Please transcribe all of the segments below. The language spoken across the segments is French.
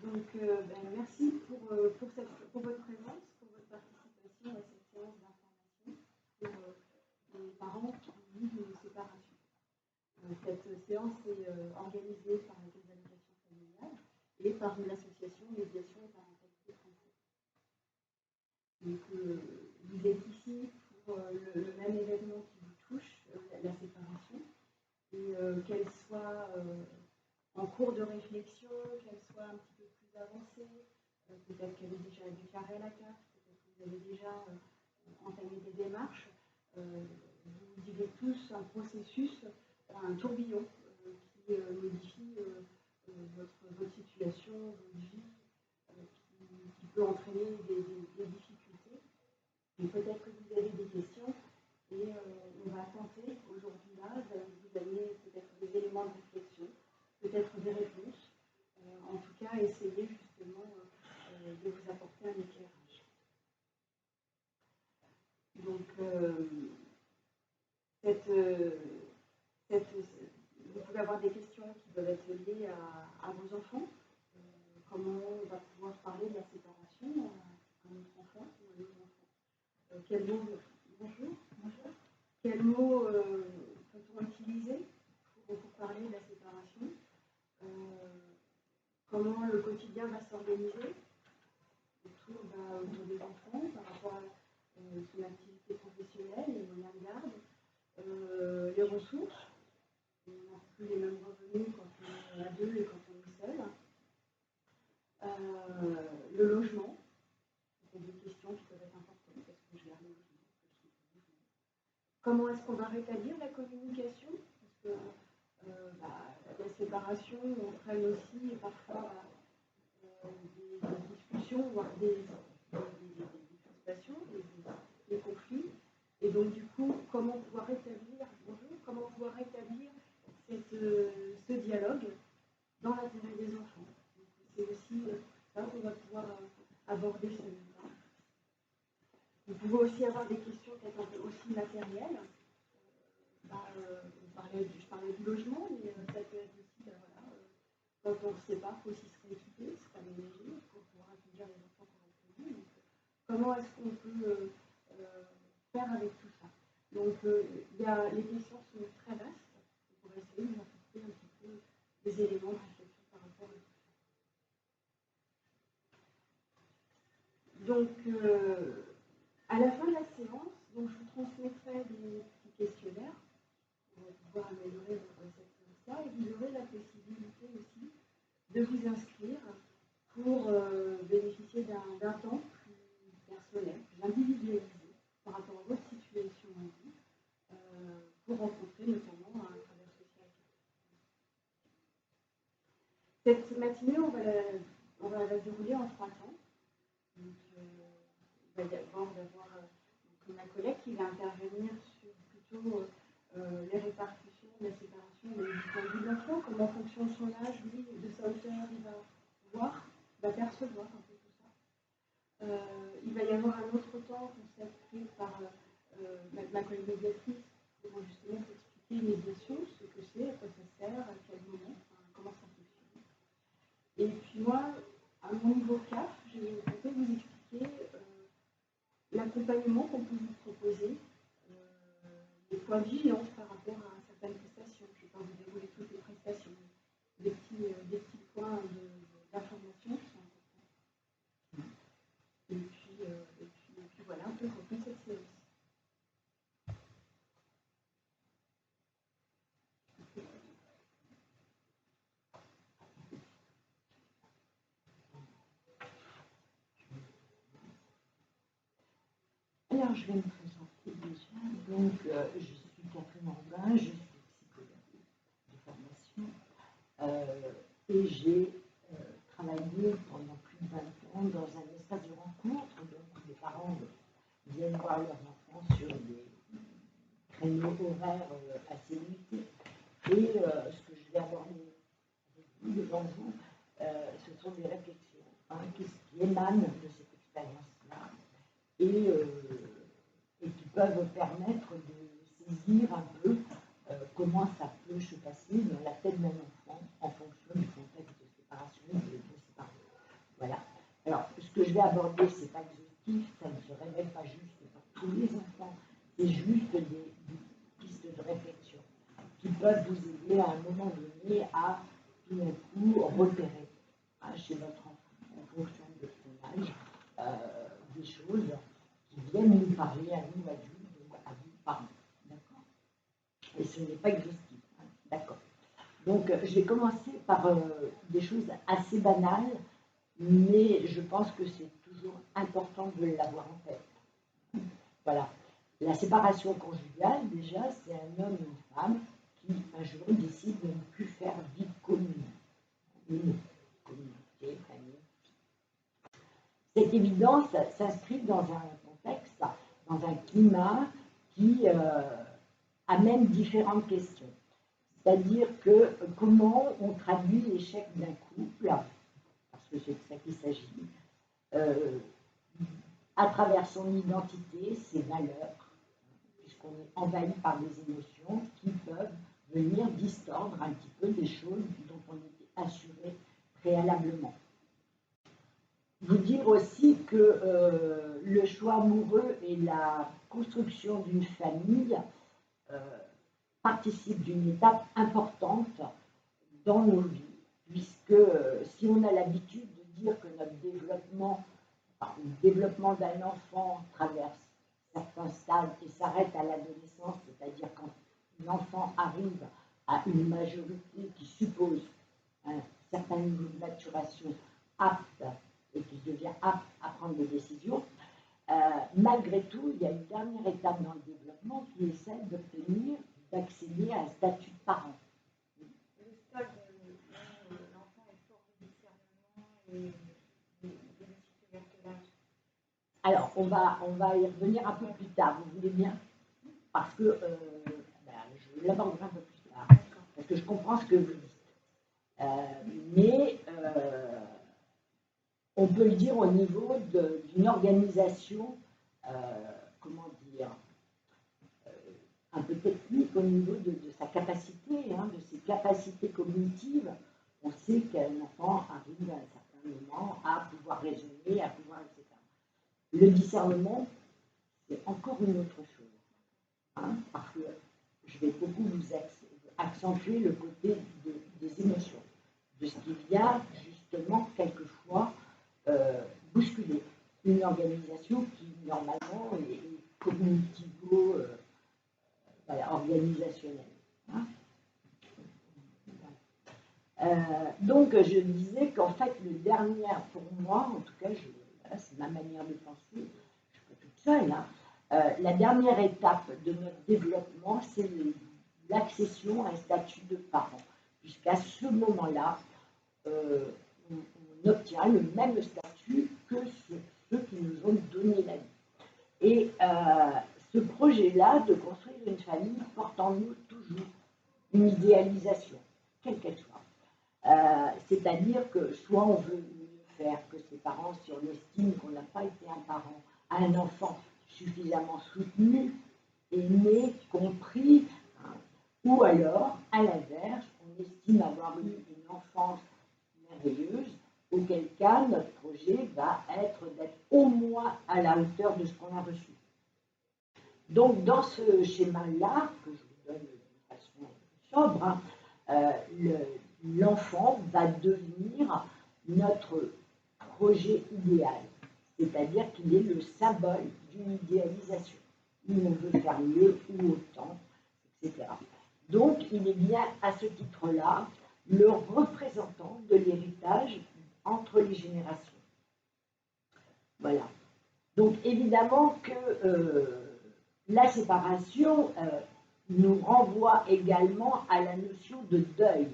Merci pour votre présence, pour votre participation à cette séance d'information pour les parents qui vivent une séparation. Cette séance est organisée par la Caisse d'allocation familiale et par l'association Médiation et Parentalité Française. Donc, vous êtes ici pour le même événement qui vous touche, la séparation, et qu'elle soit en cours de réflexion, qu'elle soit un petit peu plus avancée, peut-être qu'elle est déjà déclarée à la CAF, peut-être que vous avez déjà entamé des démarches. Vous vivez tous un processus, un tourbillon qui modifie votre situation, votre vie, qui peut entraîner des difficultés. Et peut-être que vous avez des questions et on va tenter aujourd'hui là de vous amener peut-être des éléments de réflexion, peut-être des réponses, en tout cas essayer justement de vous apporter un éclairage. Donc, vous pouvez avoir des questions qui peuvent être liées à vos enfants. Comment on va pouvoir parler de la séparation à notre enfant ou à nos enfants. Quels mots, bonjour. Quels mots peut-on utiliser pour parler de la séparation? Comment le quotidien va s'organiser autour des enfants par rapport à son activité professionnelle, les moyens de garde, les ressources. On n'a plus les mêmes revenus quand on est à deux et quand on est seul. Le logement, c'est des questions qui peuvent être importantes. Est-ce que je garde le logement? Comment est-ce qu'on va rétablir la communication? Parce que la séparation entraîne aussi parfois des discussions, voire des frustrations, des conflits. Et donc du coup, comment pouvoir rétablir ce dialogue dans l'intérêt des enfants? C'est aussi ça qu'on va pouvoir aborder ce matin. Vous pouvez aussi avoir des questions peut-être un peu aussi matérielles. Je parlais du logement, mais ça peut être aussi, quand on ne sait pas, il faut aussi se rééquiper, se aménager pour pouvoir accueillir les enfants correctement. Donc, comment est-ce qu'on peut faire avec tout ça? Donc, les questions sont très vastes pour essayer de vous apporter un petit peu des éléments de réflexion par rapport à tout ça. Donc, à la fin de la séance, donc, je vous transmettrai des petits questionnaires pour pouvoir améliorer cette séance-là, et vous aurez la possibilité aussi de vous inscrire pour bénéficier d'un temps plus personnel, plus individualisé par rapport à votre situation en vie, pour rencontrer notamment un travailleur social. Cette matinée, on va la dérouler en 3 temps. Donc, il va y avoir ma collègue qui va intervenir sur plutôt les répercussions de la séparation du point de vue de l'enfant, comment fonctionne son âge, lui, de sa hauteur, il va voir, il va percevoir un peu tout ça. Il va y avoir un autre temps consacré par ma collègue médiatrice pour justement expliquer une médiation, ce que c'est, à quoi ça sert, à quel moment, comment ça fonctionne. Et puis moi, à mon niveau CAF, je vais peut-être vous expliquer l'accompagnement qu'on peut vous proposer, des points de vigilance par rapport à certaines prestations. Je ne vais pas vous dérouler toutes les prestations, des petits points d'information qui sont importants. Et puis voilà un peu pour toute cette séance. Alors, je vais me présenter déjà. Donc, je suis Catherine Ambin, je suis psychologue de formation et j'ai travaillé pendant plus de 20 ans dans un espace de rencontre. Donc, les parents viennent voir leurs enfants sur des créneaux horaires assez limités. Et ce que je vais aborder avec vous, devant vous, ce sont des réflexions qui émanent de cette expérience-là. Et qui peuvent permettre de saisir un peu comment ça peut se passer dans la tête d'un enfant en fonction du contexte de séparation et de séparation. vais aborder, ce n'est pas exhaustif, ça ne serait même pas juste pour tous les enfants, c'est juste des pistes de réflexion qui peuvent vous aider à un moment donné à tout d'un coup repérer chez votre enfant, en fonction de son âge, des choses qui viennent nous parler à nous adultes, donc à vous parents. D'accord? Et ce n'est pas exhaustif. D'accord. Donc, je vais commencer par des choses assez banales, mais je pense que c'est toujours important de l'avoir en tête. Voilà. La séparation conjugale, déjà, c'est un homme et une femme qui, un jour, décident de ne plus faire vie commune. Une communauté, famille. Cette évidence s'inscrit dans un contexte, dans un climat qui amène différentes questions. C'est-à-dire que comment on traduit l'échec d'un couple, parce que c'est de ça qu'il s'agit, à travers son identité, ses valeurs, puisqu'on est envahi par des émotions qui peuvent venir distordre un petit peu des choses dont on était assuré préalablement. Vous dire aussi que le choix amoureux et la construction d'une famille participent d'une étape importante dans nos vies, puisque si on a l'habitude de dire que notre développement, le développement d'un enfant traverse certains stades et s'arrête à l'adolescence, c'est-à-dire quand l'enfant arrive à une majorité qui suppose un certain niveau de maturation apte et qui devient apte à prendre des décisions, malgré tout, il y a une dernière étape dans le développement qui est celle d'obtenir, d'accéder à un statut de parent. Le stade où l'enfant est fort de discernement et de supérieur que l'âge. Alors, on va y revenir un peu plus tard, vous voulez bien? Parce que je l'aborderai un peu plus tard, parce que je comprends ce que vous dites. Mais on peut le dire au niveau d'une organisation, comment dire, un peu technique au niveau de sa capacité, de ses capacités cognitives. On sait qu'un enfant arrive à un certain moment à pouvoir raisonner, à pouvoir, etc. Le discernement, c'est encore une autre chose. Parce que je vais beaucoup vous accentuer le côté des émotions, de ce qui vient justement quelquefois bousculer une organisation qui normalement est cognitivo organisationnelle. Donc je disais qu'en fait le dernier, pour moi, en tout cas, c'est ma manière de penser, je ne suis pas toute seule, la dernière étape de notre développement, c'est l'accession à un statut de parent. Jusqu'à ce moment-là, on obtient le même statut que ceux qui nous ont donné la vie. Et ce projet-là de construire une famille porte en nous toujours une idéalisation, quelle qu'elle soit. C'est-à-dire que soit on veut mieux faire que ses parents si on estime qu'on n'a pas été un parent à un enfant suffisamment soutenu, aimé, compris, ou alors, à l'inverse, on estime avoir eu une enfance merveilleuse, auquel cas notre projet va être d'être au moins à la hauteur de ce qu'on a reçu. Donc, dans ce schéma-là, que je vous donne de façon sobre, l'enfant va devenir notre projet idéal, c'est-à-dire qu'il est le symbole d'une idéalisation, où on veut faire mieux ou autant, etc. Donc, il est bien à ce titre-là le représentant de l'héritage entre les générations. Voilà. Donc, évidemment que la séparation nous renvoie également à la notion de deuil.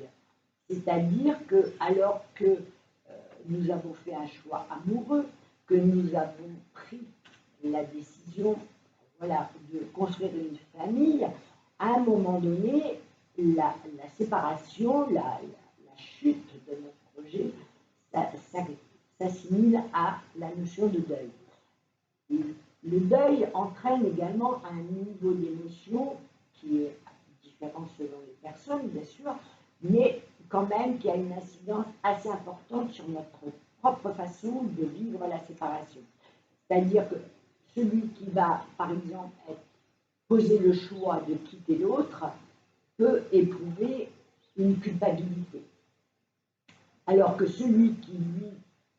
C'est-à-dire que, alors que nous avons fait un choix amoureux, que nous avons pris la décision de construire une famille, à un moment donné, la séparation, la chute de notre projet, s'assimile à la notion de deuil. Et le deuil entraîne également un niveau d'émotion qui est différent selon les personnes, bien sûr, mais quand même qui a une incidence assez importante sur notre propre façon de vivre la séparation. C'est-à-dire que celui qui va, par exemple, poser le choix de quitter l'autre peut éprouver une culpabilité. Alors que celui qui, lui,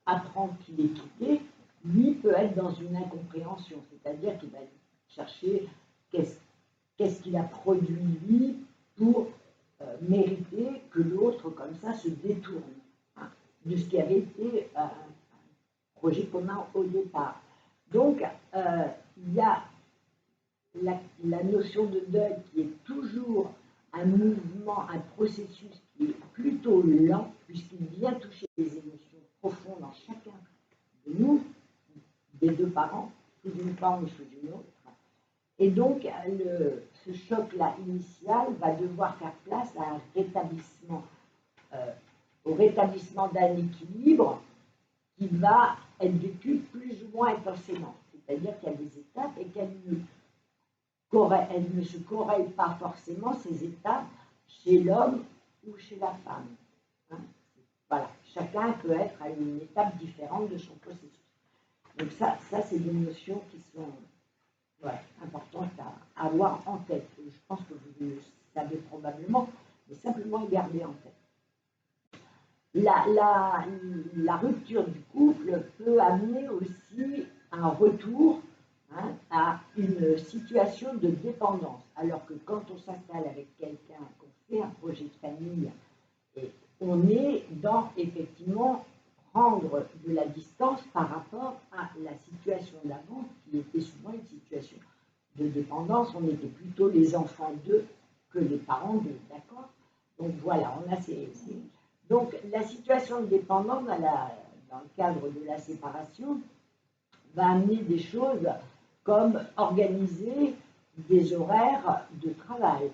apprend qu'il est quitté, lui peut être dans une incompréhension, c'est-à-dire qu'il va chercher qu'est-ce qu'il a produit lui pour mériter que l'autre, comme ça, se détourne de ce qui avait été un projet commun au départ. Donc, il y a la notion de deuil qui est toujours un mouvement, un processus qui est plutôt lent, puisqu'il vient toucher des émotions profondes en chacun de nous, des deux parents, sous une forme ou sous une autre. Et donc, ce choc-là initial va devoir faire place à un rétablissement, au rétablissement d'un équilibre qui va être vécu plus ou moins intensément. C'est-à-dire qu'il y a des étapes et qu'elles ne se corrèlent pas forcément, ces étapes, chez l'homme ou chez la femme. Hein, voilà, chacun peut être à une étape différente de son processus. Donc ça c'est des notions qui sont importantes à avoir en tête. Je pense que vous le savez probablement, mais simplement les garder en tête. La rupture du couple peut amener aussi un retour à une situation de dépendance. Alors que quand on s'installe avec quelqu'un, qu'on fait un projet de famille, et on est dans, effectivement, prendre de la distance par rapport à la situation d'avant, qui était souvent une situation de dépendance. On était plutôt les enfants d'eux que les parents d'eux, d'accord? Donc voilà, on a Donc la situation de dépendance dans le cadre de la séparation va amener des choses comme organiser des horaires de travail.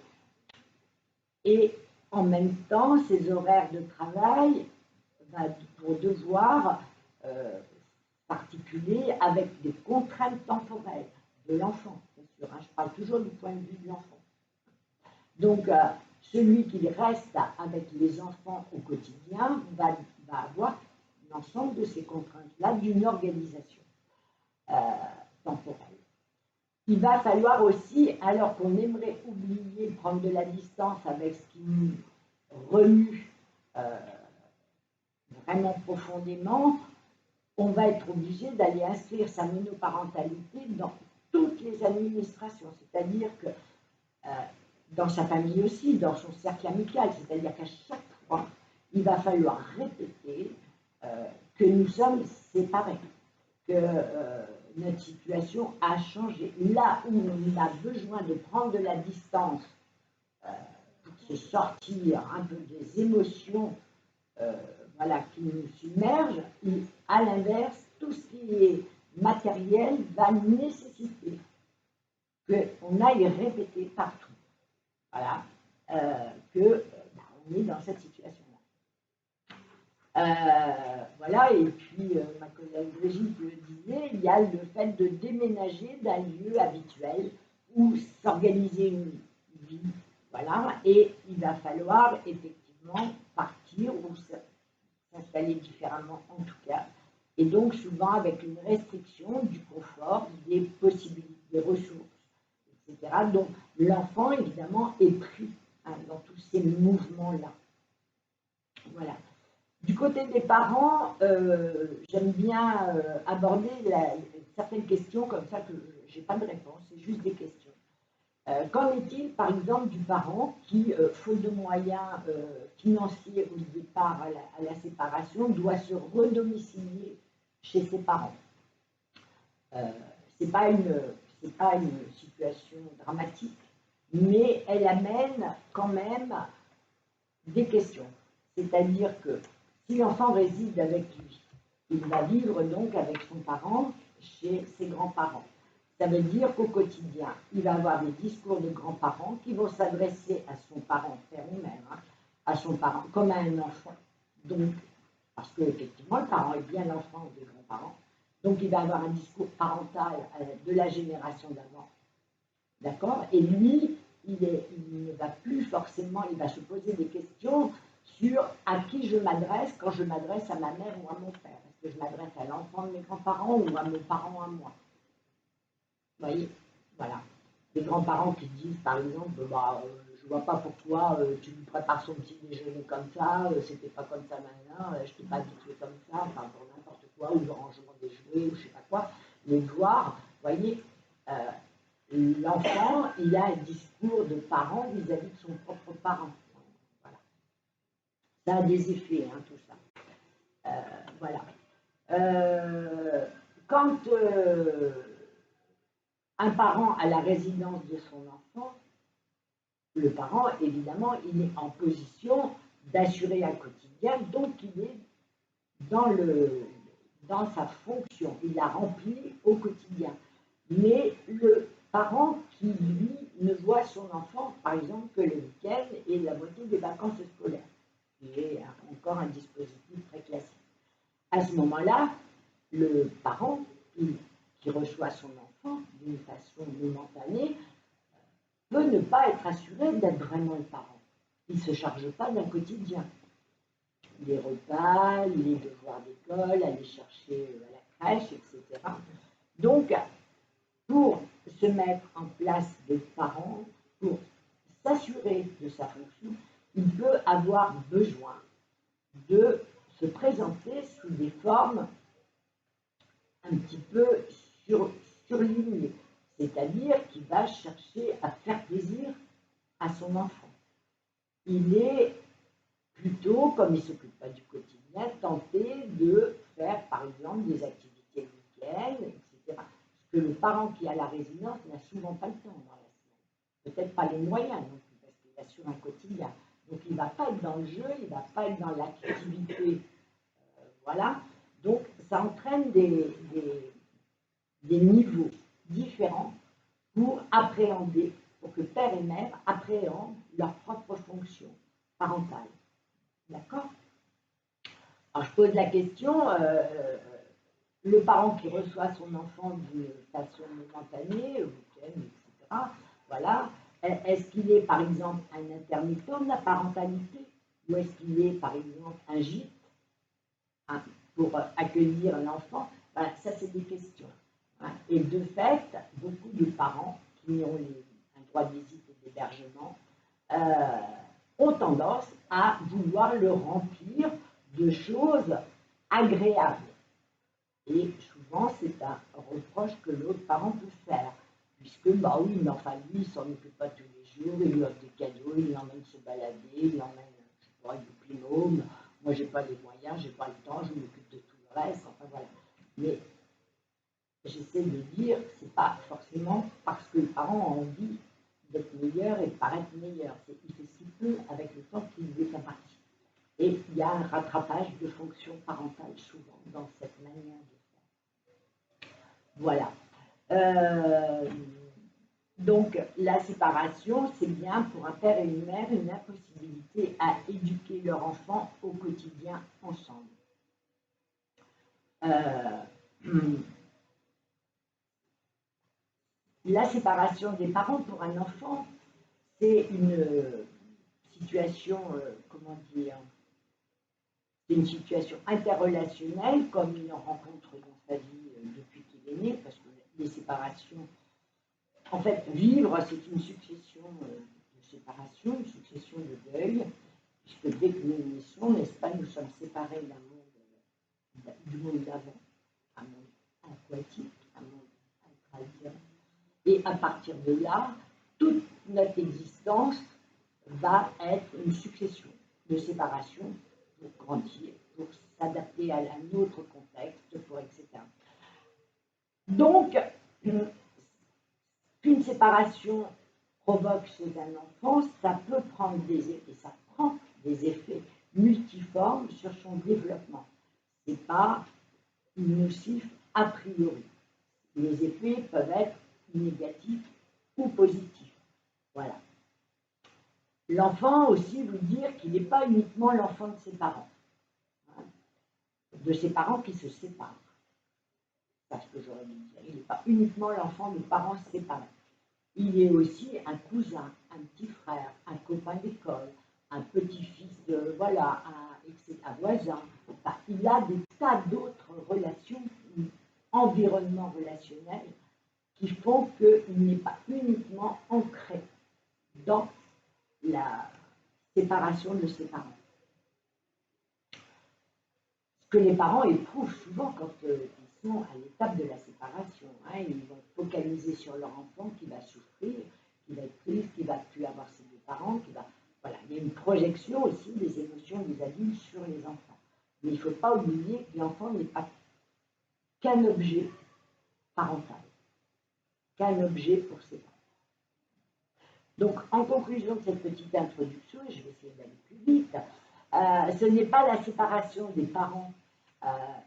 Et en même temps, ces horaires de travail pour devoir s'articuler avec des contraintes temporelles de l'enfant, bien sûr. Je parle toujours du point de vue de l'enfant. Donc, celui qui reste avec les enfants au quotidien va avoir l'ensemble de ces contraintes-là d'une organisation temporelle. Il va falloir aussi, alors qu'on aimerait oublier, prendre de la distance avec ce qui nous remue vraiment profondément, on va être obligé d'aller inscrire sa monoparentalité dans toutes les administrations, c'est-à-dire que dans sa famille aussi, dans son cercle amical, c'est-à-dire qu'à chaque fois, il va falloir répéter que nous sommes séparés, que notre situation a changé. Là où on a besoin de prendre de la distance pour se sortir un peu des émotions qui nous submergent, à l'inverse, tout ce qui est matériel va nécessiter qu'on aille répéter partout. Voilà, on est dans cette situation-là. Voilà, et puis ma collègue Brigitte le disait, il y a le fait de déménager d'un lieu habituel où s'organiser une vie, voilà, et il va falloir effectivement partir ou s'installer différemment en tout cas, et donc souvent avec une restriction du confort, des possibilités, des ressources, etc. Donc l'enfant évidemment est pris dans tous ces mouvements-là. Voilà. Du côté des parents, j'aime bien aborder certaines questions comme ça que je n'ai pas de réponse, c'est juste des questions. Qu'en est-il, par exemple, du parent qui, faute de moyens financiers au départ à la séparation, doit se redomicilier chez ses parents? C'est pas une situation dramatique, mais elle amène quand même des questions. C'est-à-dire que si l'enfant réside avec lui, il va vivre donc avec son parent chez ses grands-parents. Ça veut dire qu'au quotidien, il va avoir des discours de grands-parents qui vont s'adresser à son parent, père ou mère, à son parent, comme à un enfant. Donc, parce qu'effectivement, le parent est bien l'enfant des grands-parents. Donc, il va avoir un discours parental de la génération d'avant. D'accord? Et lui, il ne va plus forcément, il va se poser des questions sur à qui je m'adresse quand je m'adresse à ma mère ou à mon père. Est-ce que je m'adresse à l'enfant de mes grands-parents ou à mes parents à moi? Vous voyez, voilà. Les grands-parents qui disent, par exemple, bah, je vois pas pourquoi tu lui prépares son petit déjeuner comme ça, c'était pas comme ça maintenant, je t'ai pas habitué comme ça, enfin pour n'importe quoi, ou le rangement des jouets, ou je sais pas quoi. Mais voir, vous voyez, l'enfant, il a un discours de parent vis-à-vis de son propre parent. Voilà. Ça a des effets, hein, tout ça. Voilà. Quand un parent a la résidence de son enfant, le parent, évidemment, il est en position d'assurer un quotidien, donc il est dans sa fonction, il la remplit au quotidien. Mais le parent qui, lui, ne voit son enfant, par exemple, que le week-end et la moitié des vacances scolaires, qui est encore un dispositif très classique. À ce moment-là, le parent qui reçoit son enfant d'une façon momentanée peut ne pas être assuré d'être vraiment le parent. Il ne se charge pas d'un quotidien. Les repas, les devoirs d'école, aller chercher à la crèche, etc. Donc, pour se mettre en place de parent, pour s'assurer de sa fonction, il peut avoir besoin de se présenter sous des formes un petit peu surlignées, c'est-à-dire qu'il va chercher à faire plaisir à son enfant. Il est plutôt, comme il ne s'occupe pas du quotidien, tenté de faire, par exemple, des activités week-end, etc. Ce que le parent qui a la résidence n'a souvent pas le temps dans la semaine. Peut-être pas les moyens non plus, parce qu'il assure un quotidien. Donc il ne va pas être dans le jeu, il ne va pas être dans l'activité. Voilà. Donc ça entraîne des niveaux différents pour appréhender, pour que père et mère appréhendent leur propre fonction parentale. D'accord? Alors je pose la question, le parent qui reçoit son enfant d'une façon momentanée, week-end, etc., voilà, est-ce qu'il est par exemple un intermittent de la parentalité ou est-ce qu'il est par exemple un gîte pour accueillir l'enfant? Voilà, ça c'est des questions. Hein. Et de fait, beaucoup de parents qui ont un droit de visite et d'hébergement ont tendance à vouloir le remplir de choses agréables. Et souvent, c'est un reproche que l'autre parent peut faire, puisque, bah oui, mais enfin, lui, il ne s'en occupe pas tous les jours, il lui offre des cadeaux, il l'emmène se balader, il l'emmène, je sais pas, du binôme, moi, j'ai pas les moyens, j'ai pas le temps, je m'occupe de tout le reste, enfin voilà. Mais j'essaie de dire, c'est pas forcément parce que le parent a envie d'être meilleur et de paraître meilleur. Il fait ce qu'il peut avec le temps qu'il lui est imparti. Et il y a un rattrapage de fonction parentale souvent dans cette manière de faire. Voilà. Donc la séparation, c'est bien pour un père et une mère une impossibilité à éduquer leur enfant au quotidien ensemble. La séparation des parents pour un enfant, c'est une situation, comment dire, c'est une situation interrelationnelle, comme il en rencontre dans sa vie depuis qu'il est né, parce que les séparations, en fait, vivre, c'est une succession de séparations, une succession de deuil, puisque dès que nous naissons, n'est-ce pas, nous sommes séparés du monde d'avant, un monde aquatique, un monde altérien. Et à partir de là, toute notre existence va être une succession de séparations pour grandir, pour s'adapter à un autre contexte, etc. Donc, qu'une séparation provoque chez un enfant, ça peut prendre des effets, ça prend des effets multiformes sur son développement. Ce n'est pas nocif a priori. Les effets peuvent être négatifs ou positifs. Voilà. L'enfant aussi veut dire qu'il n'est pas uniquement l'enfant de ses parents, hein, de ses parents qui se séparent. C'est ce que j'aurais dû dire. Il n'est pas uniquement l'enfant de parents séparés. Il est aussi un cousin, un petit frère, un copain d'école, un petit-fils de, voilà, un voisin. Enfin, il a des tas d'autres relations, environnements relationnels, qui font qu'il n'est pas uniquement ancré dans la séparation de ses parents. Ce que les parents éprouvent souvent quand ils sont à l'étape de la séparation. Hein, ils vont focaliser sur leur enfant qui va souffrir, qui va être triste, qui ne va plus avoir ses deux parents, qui va... Voilà, il y a une projection aussi des émotions des adultes sur les enfants. Mais il ne faut pas oublier que l'enfant n'est pas qu'un objet parental, qu'un objet pour ses parents. Donc, en conclusion de cette petite introduction, et je vais essayer d'aller plus vite, ce n'est pas la séparation des parents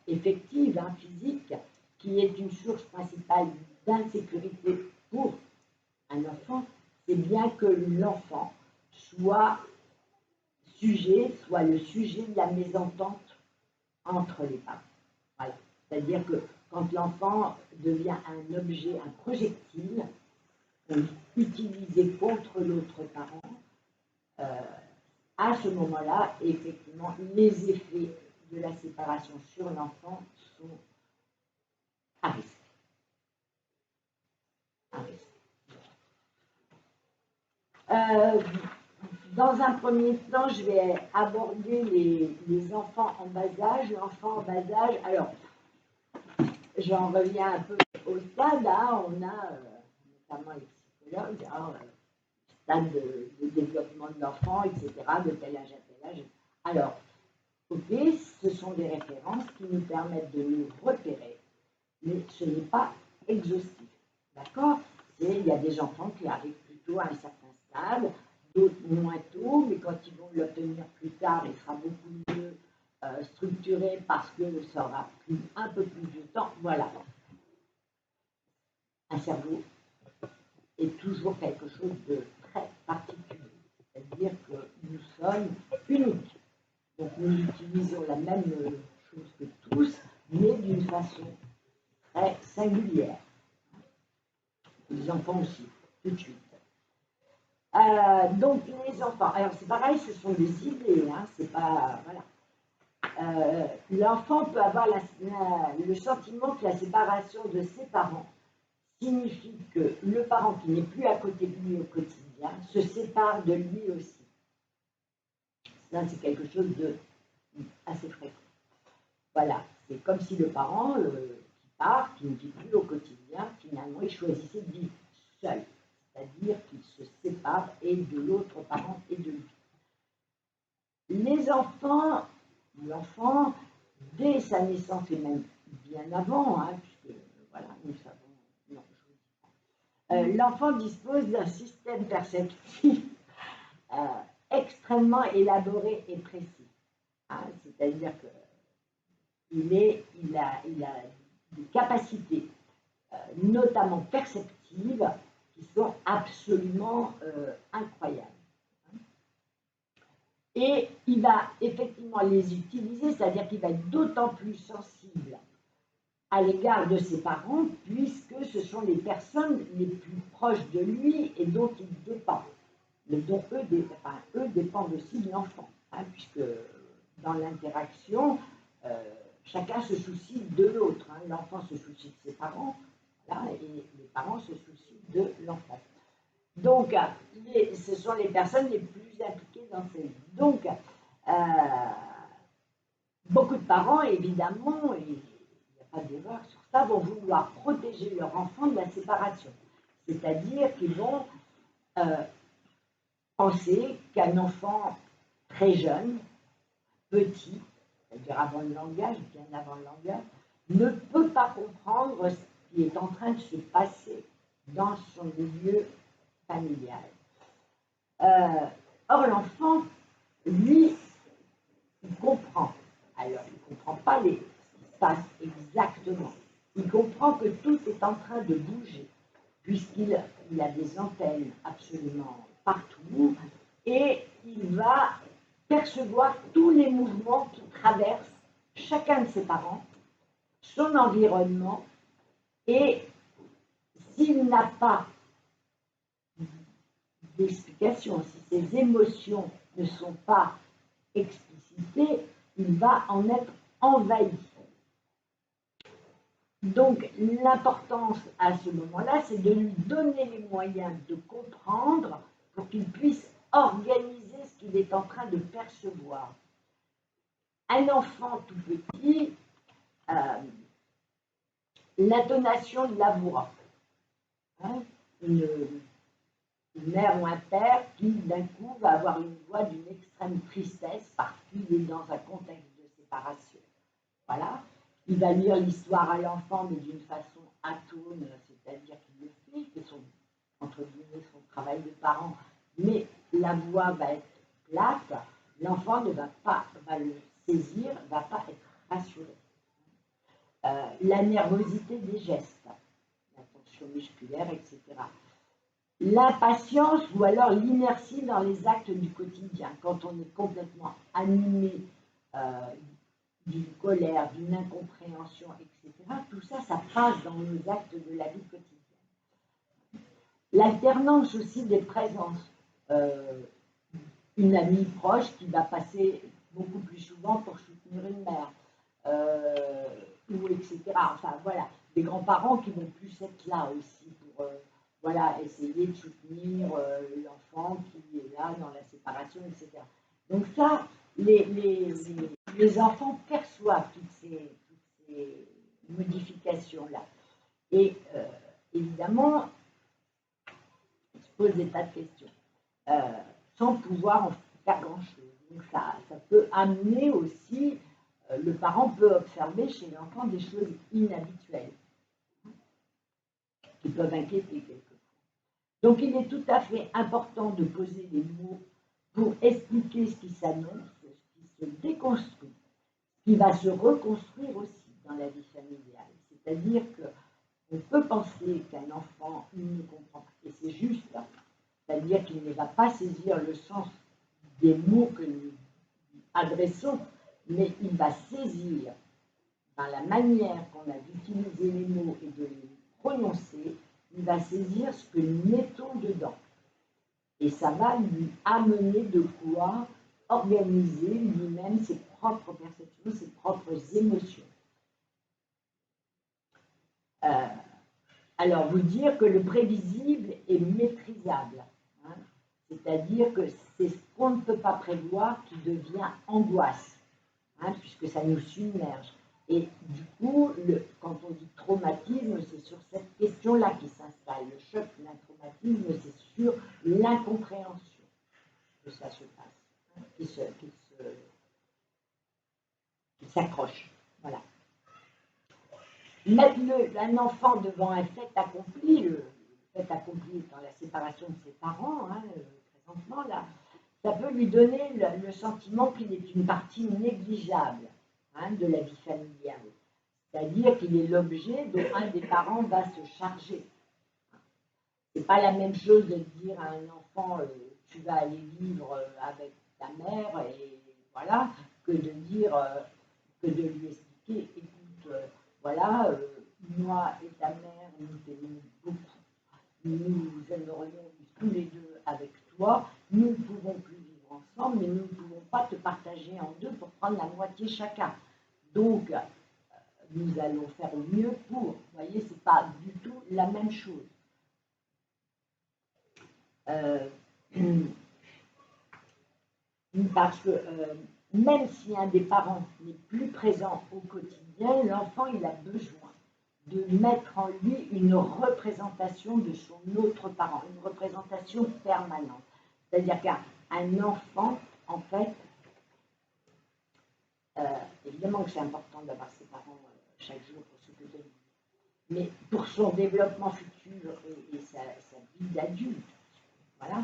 effective, hein, physique, qui est une source principale d'insécurité pour un enfant, c'est bien que l'enfant soit le sujet de la mésentente entre les parents. Voilà. C'est-à-dire que quand l'enfant devient un objet, un projectile, utilisé contre l'autre parent, à ce moment-là, effectivement, les effets de la séparation sur l'enfant sont à risque. Dans un premier temps, je vais aborder les enfants en bas âge. L'enfant en bas âge, alors, j'en reviens un peu au stade, hein, on a notamment les psychologues, hein, stade de développement de l'enfant, etc., de tel âge à tel âge. Alors, ok, ce sont des références qui nous permettent de nous repérer, mais ce n'est pas exhaustif. D'accord? Il y a des enfants qui arrivent plutôt à un certain stade, d'autres moins tôt, mais quand ils vont l'obtenir plus tard, il sera beaucoup mieux structuré parce que ça aura pris un peu plus de temps. Voilà. Un cerveau est toujours quelque chose de très particulier. C'est-à-dire que nous sommes uniques. Donc nous utilisons la même chose que tous, mais d'une façon très singulière. Les enfants aussi, tout de suite. Donc les enfants, alors c'est pareil, ce sont des idées, hein, c'est pas, voilà. L'enfant peut avoir le sentiment que la séparation de ses parents signifie que le parent qui n'est plus à côté de lui au quotidien se sépare de lui aussi. Ça, c'est quelque chose de assez fréquent. Voilà, c'est comme si le parent qui part, qui ne vit plus au quotidien, finalement, il choisissait de vivre seul. C'est-à-dire qu'il se sépare et de l'autre parent et de lui. Les enfants, l'enfant, dès sa naissance et même bien avant, hein, puisque voilà, nous savons, non, je vous dis pas, l'enfant dispose d'un système perceptif extrêmement élaboré et précis. Hein, c'est-à-dire qu'il a des capacités, notamment perceptives, qui sont absolument incroyables. Et il va effectivement les utiliser, c'est-à-dire qu'il va être d'autant plus sensible à l'égard de ses parents, puisque ce sont les personnes les plus proches de lui et dont il dépend. Mais dont eux dépendent aussi de l'enfant, hein, puisque dans l'interaction, chacun se soucie de l'autre. Hein. L'enfant se soucie de ses parents, voilà, et les parents se soucient de l'enfant. Donc, ce sont les personnes les plus impliquées dans ces vies. Donc, beaucoup de parents, évidemment, et il n'y a pas d'erreur sur ça, vont vouloir protéger leur enfant de la séparation. C'est-à-dire qu'ils vont penser qu'un enfant très jeune, petit, c'est-à-dire avant le langage, bien avant le langage, ne peut pas comprendre ce qui est en train de se passer dans son milieu familial. Or, l'enfant, lui, il comprend. Alors, il ne comprend pas ce qui se passe exactement. Il comprend que tout est en train de bouger, puisqu'il a des antennes absolument partout, et il va percevoir tous les mouvements qui traversent chacun de ses parents, son environnement, et s'il n'a pas d'explication, si ses émotions ne sont pas explicités, il va en être envahi. Donc, l'importance à ce moment-là, c'est de lui donner les moyens de comprendre pour qu'il puisse organiser ce qu'il est en train de percevoir. Un enfant tout petit, l'intonation de la voix. Hein, une mère ou un père qui, d'un coup, va avoir une voix d'une extrême tristesse parce qu'il est dans un contexte de séparation. Voilà. Il va lire l'histoire à l'enfant, mais d'une façon atone, c'est-à-dire qu'il le fait, c'est son, entre guillemets, son travail de parent, mais la voix va être plate, l'enfant ne va pas le saisir, ne va pas être rassuré. La nervosité des gestes, la tension musculaire, etc. L'impatience ou alors l'inertie dans les actes du quotidien, quand on est complètement animé d'une colère, d'une incompréhension, etc. Tout ça, ça passe dans nos actes de la vie quotidienne. L'alternance aussi des présences. Une amie proche qui va passer beaucoup plus souvent pour soutenir une mère, ou etc. Enfin, voilà, des grands-parents qui vont plus être là aussi pour voilà, essayer de soutenir l'enfant qui est là dans la séparation, etc. Donc ça, les enfants perçoivent toutes ces modifications-là. Et évidemment, ils se posent des tas de questions, sans pouvoir en faire grand-chose. Donc ça peut amener aussi, le parent peut observer chez l'enfant des choses inhabituelles, qui peuvent inquiéter quelquefois. Donc il est tout à fait important de poser des mots pour expliquer ce qui s'annonce, ce qui se déconstruit, qui va se reconstruire aussi dans la vie familiale. C'est-à-dire qu'on peut penser qu'un enfant ne comprend pas, et c'est juste, c'est-à-dire qu'il ne va pas saisir le sens des mots que nous adressons, mais il va saisir, dans la manière qu'on a d'utiliser les mots et de les prononcer, il va saisir ce que nous mettons dedans. Et ça va lui amener de quoi organiser lui-même ses propres perceptions, ses propres émotions. Alors, vous dire que le prévisible est maîtrisable, hein, c'est-à-dire que c'est ce qu'on ne peut pas prévoir qui devient angoisse, hein, puisque ça nous submerge. Et du coup, quand on dit traumatisme, c'est sur cette question-là qui s'installe. Le choc d'un traumatisme, c'est sur l'incompréhension que ça se passe, hein, qui s'accroche. Voilà. Mettre un enfant devant un fait accompli, le fait accompli dans la séparation de ses parents, hein, présentement, là, ça peut lui donner le sentiment qu'il est une partie négligeable, hein, de la vie familiale. C'est-à-dire qu'il est l'objet dont un des parents va se charger. Ce n'est pas la même chose de dire à un enfant tu vas aller vivre avec ta mère, et voilà, que de dire, que de lui expliquer, écoute, voilà, moi et ta mère, nous t'aimons beaucoup. Nous aimerions vivre tous les deux avec toi. Nous ne pouvons plus vivre ensemble, mais nous ne pouvons pas te partager en deux pour prendre la moitié chacun. Donc, nous allons faire au mieux pour. Vous voyez, ce n'est pas du tout la même chose. Parce que même si un des parents n'est plus présent au quotidien, l'enfant il a besoin de mettre en lui une représentation de son autre parent, une représentation permanente. C'est-à-dire qu'un enfant, en fait, évidemment que c'est important d'avoir ses parents chaque jour pour s'occuper de lui, mais pour son développement futur et sa vie d'adulte, voilà,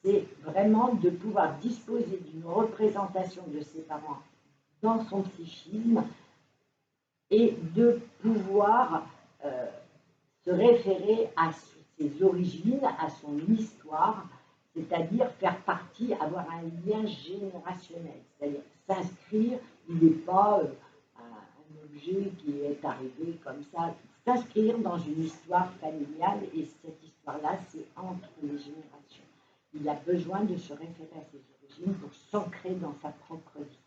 c'est vraiment de pouvoir disposer d'une représentation de ses parents dans son psychisme et de pouvoir se référer à ses origines, à son histoire, c'est-à-dire faire partie, avoir un lien générationnel, c'est-à-dire s'inscrire, il n'est pas un objet qui est arrivé comme ça, s'inscrire dans une histoire familiale, et cette histoire-là, c'est entre les générations. il a besoin de se référer à ses origines pour s'ancrer dans sa propre vie.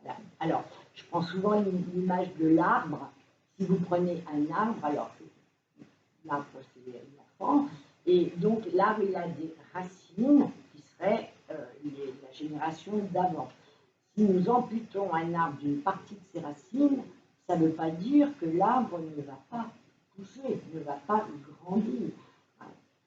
Voilà. Alors, je prends souvent l'image de l'arbre. Si vous prenez un arbre, alors l'arbre c'est l'enfant, et donc l'arbre il a des racines qui seraient la génération d'avant. Si nous amputons un arbre d'une partie de ses racines, ça ne veut pas dire que l'arbre ne va pas pousser, ne va pas grandir.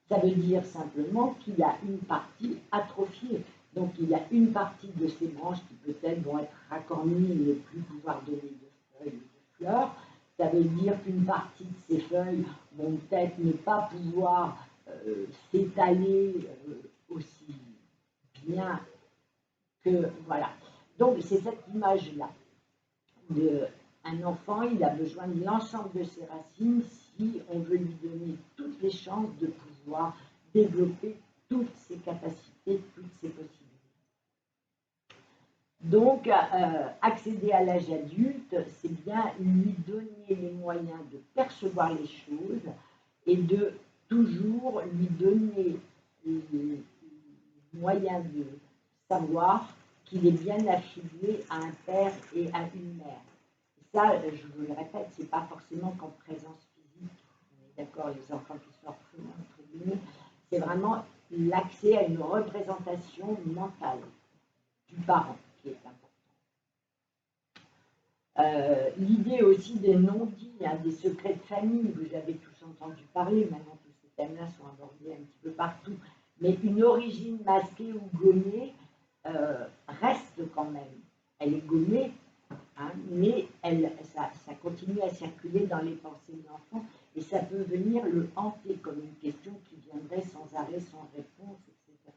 Ça veut dire simplement qu'il a une partie atrophiée. Donc il y a une partie de ses branches qui peut-être vont être racornies et ne plus pouvoir donner de feuilles ou de fleurs. Ça veut dire qu'une partie de ses feuilles vont peut-être ne pas pouvoir s'étaler aussi bien que... Voilà. Donc c'est cette image-là. Un enfant, il a besoin de l'ensemble de ses racines si on veut lui donner toutes les chances de pouvoir développer toutes ses capacités, toutes ses possibilités. Donc, accéder à l'âge adulte, c'est bien lui donner les moyens de percevoir les choses et de toujours lui donner les moyens de savoir qu'il est bien affilié à un père et à une mère. Et ça, je vous le répète, ce n'est pas forcément qu'en présence physique. On est d'accord, les enfants qui sont orphelins, entre guillemets, c'est vraiment l'accès à une représentation mentale du parent qui est important. L'idée aussi des non-dits, des secrets de famille, vous avez tous entendu parler, maintenant tous ces thèmes-là sont abordés un petit peu partout, mais une origine masquée ou gommée reste quand même. Elle est gommée, mais ça continue à circuler dans les pensées de l'enfant et ça peut venir le hanter comme une question qui viendrait sans arrêt, sans réponse, etc.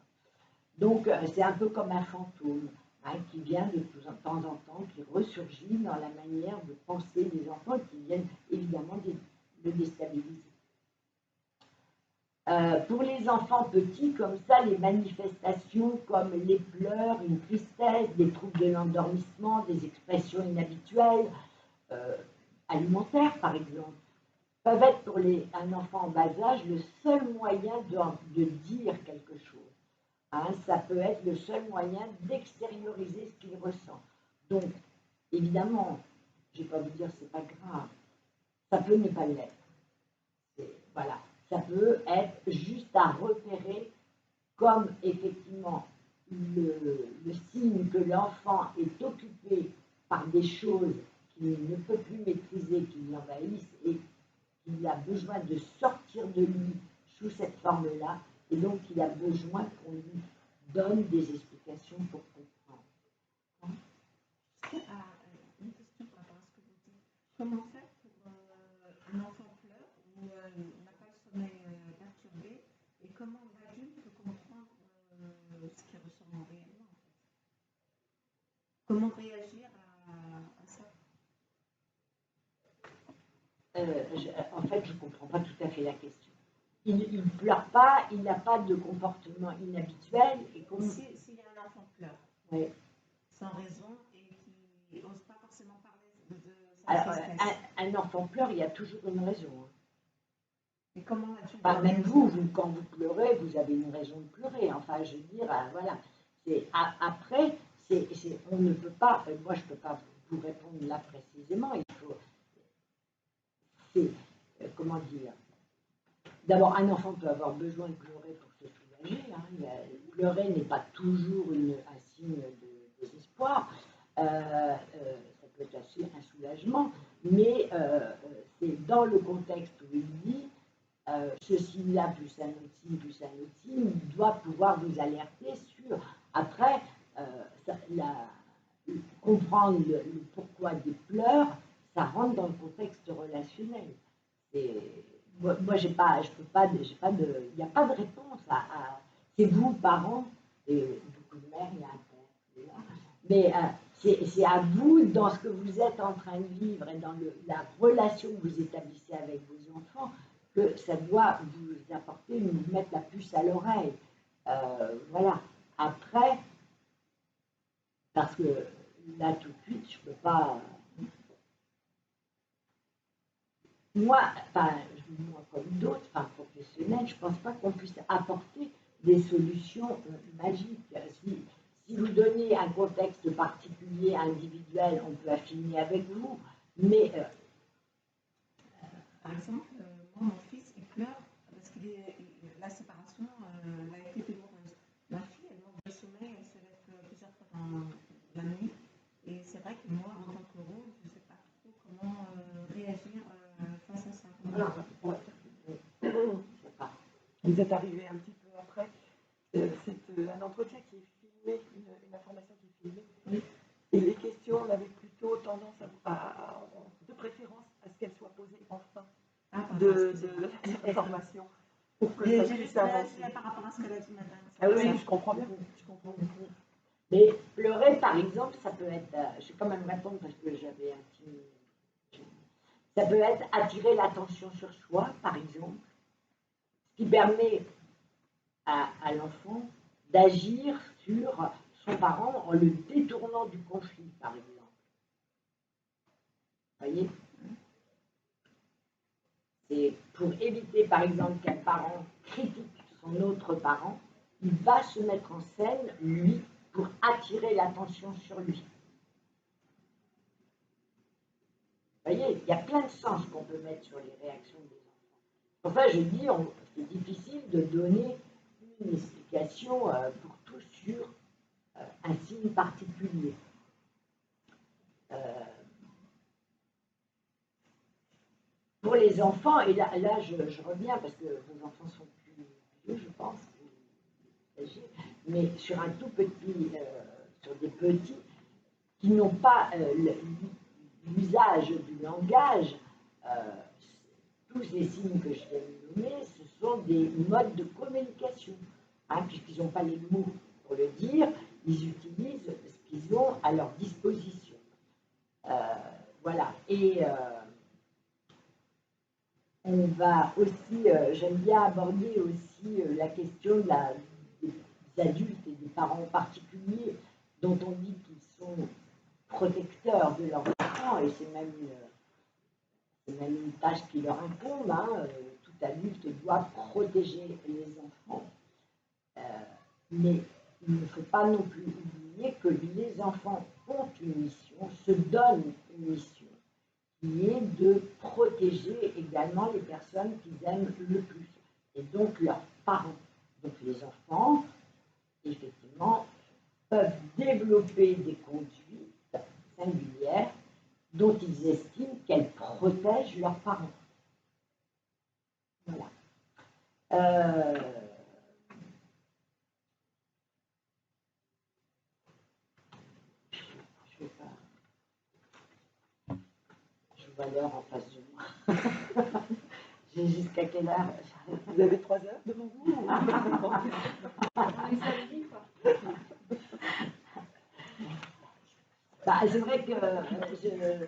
Donc c'est un peu comme un fantôme qui vient de temps en temps, qui ressurgit dans la manière de penser des enfants et qui viennent évidemment le déstabiliser. Pour les enfants petits, comme ça, les manifestations comme les pleurs, une tristesse, des troubles de l'endormissement, des expressions inhabituelles, alimentaires par exemple, peuvent être pour un enfant en bas âge le seul moyen de dire quelque chose. Ça peut être le seul moyen d'extérioriser ce qu'il ressent. Donc, évidemment, je ne vais pas vous dire que ce n'est pas grave, ça peut ne pas l'être. Voilà. Ça peut être juste à repérer comme effectivement le signe que l'enfant est occupé par des choses qu'il ne peut plus maîtriser, qui l'envahissent et qu'il a besoin de sortir de lui sous cette forme-là et donc il a besoin qu'on lui donne des explications pour comprendre. Une question par rapport à ce que vous dites. Comment faire pour un enfant pleure ou n'a pas le sommeil perturbé et comment l'adulte peut comprendre ce qu'il ressent réellement en fait. Comment réagir à ça? En fait, je ne comprends pas tout à fait la question. Il ne pleure pas, il n'a pas de comportement inhabituel. Et s'il y a un enfant pleure, oui, sans raison et qui n'ose pas forcément parler de sa tristesse. Un enfant pleure, il y a toujours une raison. Et comment l'adulte même vous, quand vous pleurez, vous avez une raison de pleurer. Enfin, je veux dire, voilà. Après, on ne peut pas, moi je ne peux pas vous répondre là précisément, il faut, comment dire, d'abord un enfant peut avoir besoin de pleurer pour se soulager, pleurer n'est pas toujours un signe de désespoir, ça peut être aussi un soulagement, mais c'est dans le contexte où il dit ce signe-là plus un autre signe, il doit pouvoir vous alerter sur, après, comprendre le pourquoi des pleurs, ça rentre dans le contexte relationnel. Moi, je peux pas, il n'y a pas de réponse c'est vous, parents, et beaucoup de mères, il y a un père, mais c'est à vous, dans ce que vous êtes en train de vivre et dans la relation que vous établissez avec vos enfants, que ça doit vous apporter, vous mettre la puce à l'oreille. Voilà. Après, parce que là, tout de suite, je ne peux pas... Moi comme d'autres, professionnels, je ne pense pas qu'on puisse apporter des solutions magiques. Si vous donnez un contexte particulier, individuel, on peut affiner avec vous, mais Par exemple, moi, mon fils, il pleure parce que la séparation a été douloureuse. Ma fille, elle manque de sommeil, elle se lève plusieurs fois dans la nuit. Et c'est vrai que moi, en tant que rôle, je ne sais pas trop comment réagir face à ça. voilà. Vous êtes arrivé un petit peu après. C'est un entretien qui est filmé, une information qui est filmée. Oui. Et les questions, on avait plutôt tendance de préférence à ce qu'elles soient posées en fin de l'information. Pour que ça puisse avancer. Par rapport à ce qu'elle a dit, madame. Ah oui, je comprends bien. Mais pleurer, par exemple, ça peut être, je vais quand même répondre parce que j'avais un petit... Ça peut être attirer l'attention sur soi, par exemple, ce qui permet à l'enfant d'agir sur son parent en le détournant du conflit, par exemple. Vous voyez? C'est pour éviter, par exemple, qu'un parent critique son autre parent, il va se mettre en scène, lui, pour attirer l'attention sur lui. Vous voyez, il y a plein de sens qu'on peut mettre sur les réactions des enfants. Enfin, je dis, c'est difficile de donner une explication pour tout sur un signe particulier. Pour les enfants, et là je reviens parce que vos enfants sont plus vieux, je pense, mais sur un tout petit, sur des petits qui n'ont pas l'usage du langage, tous les signes que je viens de nommer, ce sont des modes de communication, hein, puisqu'ils n'ont pas les mots pour le dire, ils utilisent ce qu'ils ont à leur disposition. Voilà, et on va aussi, j'aime bien aborder aussi la question des adultes et des parents particuliers dont on dit qu'ils sont protecteurs de leurs enfants, et c'est même une tâche qui leur incombe, hein. Tout adulte doit protéger les enfants. Mais il ne faut pas non plus oublier que les enfants ont une mission, se donnent une mission, qui est de protéger également les personnes qu'ils aiment le plus, et donc leurs parents. Donc les enfants, effectivement, peuvent développer des conduites singulières dont ils estiment qu'elles protègent leurs parents. Voilà. Je vois l'heure en face de moi. J'ai jusqu'à quelle heure? Vous avez 3 heures devant vous? On est samedi, quoi. Bah, c'est vrai que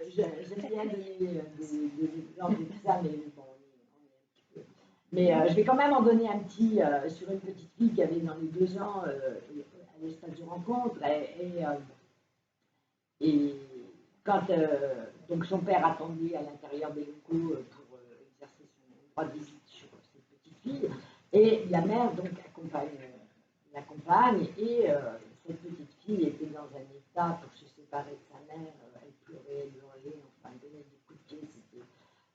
j'aime bien donner des exemples et tout ça, mais bon, on est un petit peu. Mais je vais quand même en donner un petit sur une petite fille qui avait dans les 2 ans à l'espace de rencontre. Et quand donc son père attendait à l'intérieur des locaux pour exercer son droit de visite sur cette petite fille, et la mère donc l'accompagne, et cette petite fille était dans un état pour se séparer de sa mère, elle pleurait, elle hurlait, enfin elle donnait des coups de pied,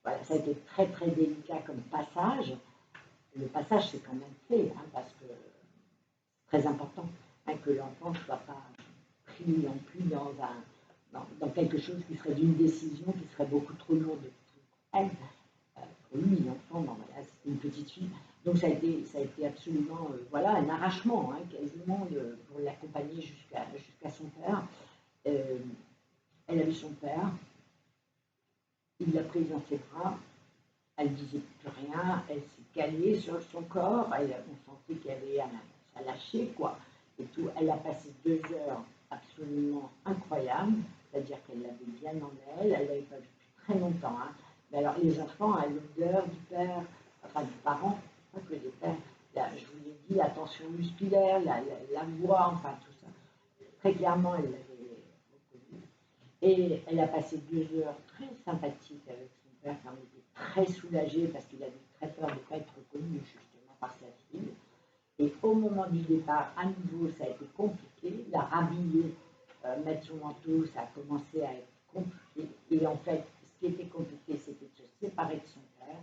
voilà, ça a été très très délicat comme passage. Le passage c'est quand même fait, hein, parce que c'est très important, hein, que l'enfant ne soit pas pris non plus dans quelque chose qui serait d'une décision qui serait beaucoup trop lourde pour elle. Pour lui, l'enfant, bon, voilà, c'était une petite fille. Donc ça a été absolument voilà, un arrachement, hein, quasiment pour l'accompagner jusqu'à son père. Elle avait son père, il l'a prise dans ses bras, elle ne disait plus rien, elle s'est calée sur son corps, on sentait qu'elle avait ça lâché, quoi. Et tout. Elle a passé 2 heures absolument incroyables, c'est-à-dire qu'elle l'avait bien en elle l'avait pas vu depuis très longtemps. Hein. Mais alors les enfants, à l'odeur du père, enfin du parent, pas que des pères, je vous l'ai dit, la tension musculaire, la voix, enfin tout ça. Très clairement, elle l'avait reconnu. Et elle a passé 2 heures très sympathiques avec son père, qui en était très soulagé parce qu'il avait très peur de ne pas être reconnu justement par sa fille. Et au moment du départ, à nouveau, ça a été compliqué. La rhabiller, mettre son manteau, ça a commencé à être compliqué. Et en fait, ce qui était compliqué, c'était de se séparer de son père.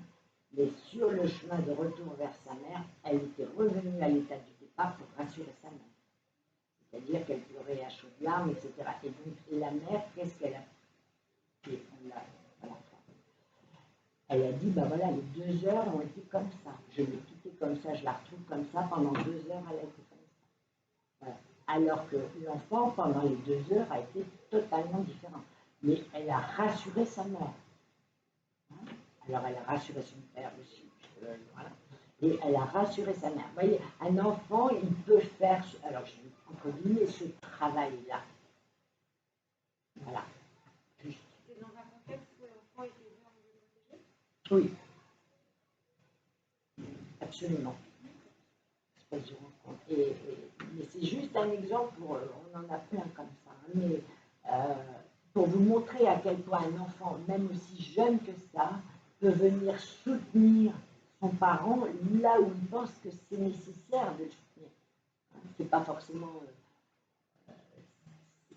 Mais sur le chemin de retour vers sa mère, elle était revenue à l'état du départ pour rassurer sa mère. C'est-à-dire qu'elle pleurait à chaudes larmes, etc. Et donc, la mère, qu'est-ce qu'elle a fait? Elle a dit, ben voilà, les 2 heures ont été comme ça. Je l'ai quittée comme ça, je la retrouve comme ça. Pendant 2 heures, elle a été comme ça. Voilà. Alors que l'enfant, pendant les 2 heures, a été totalement différent. Mais elle a rassuré sa mère. Alors, elle a rassuré son père aussi. Voilà. Et elle a rassuré sa mère. Vous voyez, un enfant, il peut faire, alors je vais entre guillemets, ce travail-là. Voilà. C'est dans un contexte où l'enfant était élevé en milieu protégé? Oui. Absolument. Mais c'est juste un exemple, on en a plein comme ça, hein, mais pour vous montrer à quel point un enfant, même aussi jeune que ça, peut venir soutenir son parent là où il pense que c'est nécessaire de le soutenir. C'est pas forcément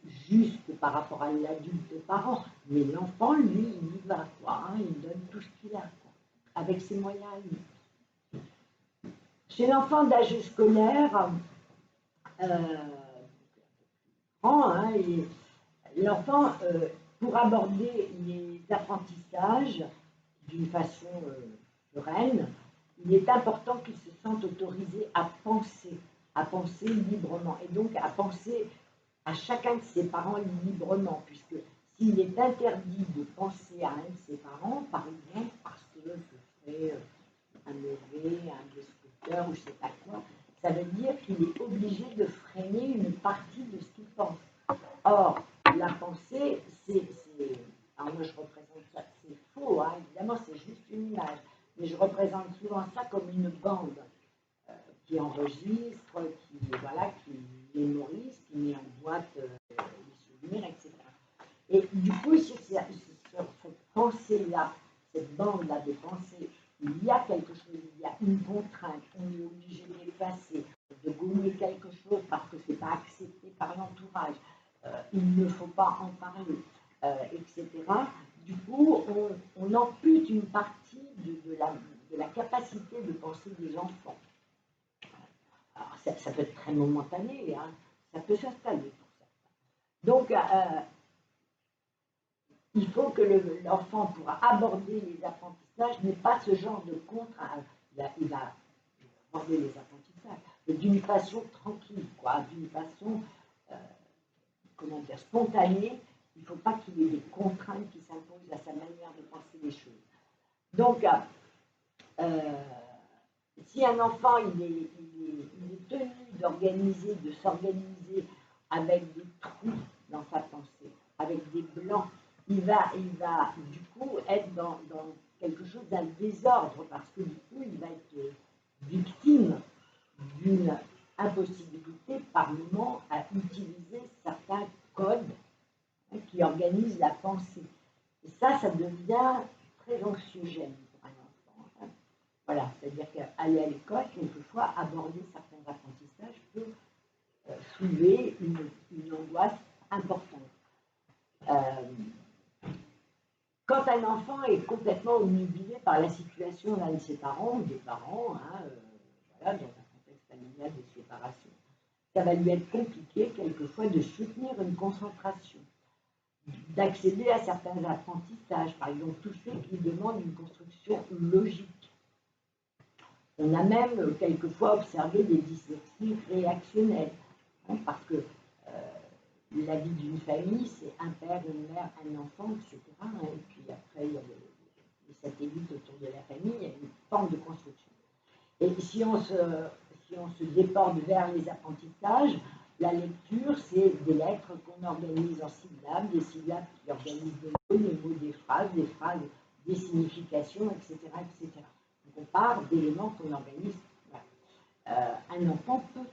juste par rapport à l'adulte parent, mais l'enfant, lui, il y va, quoi, hein, il donne tout ce qu'il a, quoi, avec ses moyens à lui. Chez l'enfant d'âge scolaire, hein, l'enfant, pour aborder les apprentissages d'une façon sereine, il est important qu'il se sente autorisé à penser librement, et donc à penser à chacun de ses parents librement, puisque s'il est interdit de penser à un de ses parents, par exemple, parce que ce serait un mauvais, un destructeur, ou je ne sais pas quoi, ça veut dire qu'il est obligé de freiner une partie de ce qu'il pense. Or, la pensée, alors moi je représente ça, c'est faux, hein, évidemment c'est juste une image, mais je représente souvent ça comme une bande qui enregistre, qui mémorise, qui met en boîte les souvenirs, etc. Et du coup, sur cette pensée-là, cette bande-là de pensée, il y a quelque chose, il y a une contrainte, on est obligé d'effacer, de gommer quelque chose parce que ce n'est pas accepté par l'entourage, il ne faut pas en parler, etc. Du coup, on ampute une partie de la capacité de penser des enfants. Alors, ça peut être très momentané, hein, ça peut s'installer pour ça. Donc, il faut que l'enfant, pour aborder les apprentissages, n'ait pas ce genre de contrainte. Il va aborder les apprentissages, mais d'une façon tranquille, d'une façon, spontanée. Il ne faut pas qu'il y ait des contraintes qui s'imposent à sa manière de penser les choses. Donc, si un enfant il est tenu de s'organiser avec des trous dans sa pensée, avec des blancs, il va du coup être dans quelque chose d'un désordre, parce que du coup il va être victime d'une impossibilité par moment à utiliser certains codes qui organisent la pensée. Et ça devient très anxiogène pour un enfant. Voilà, c'est-à-dire qu'aller à l'école, quelquefois, aborder certains apprentissages peut soulever une angoisse importante. Quand un enfant est complètement obnubilé par la situation d'un de ses parents ou des parents, dans un contexte familial de séparation, ça va lui être compliqué quelquefois de soutenir une concentration, d'accéder à certains apprentissages, par exemple tous ceux qui demandent une construction logique. On a même quelquefois observé des dyslexies réactionnelles, parce que la vie d'une famille, c'est un père, une mère, un enfant, etc. Et puis après, il y a les satellites autour de la famille, il y a une forme de construction. Et si on se déporte vers les apprentissages, la lecture, c'est des lettres qu'on organise en syllabes, des syllabes qui organisent des mots, des phrases, des significations, etc. etc. Donc on part d'éléments qu'on organise. Voilà. Un enfant peut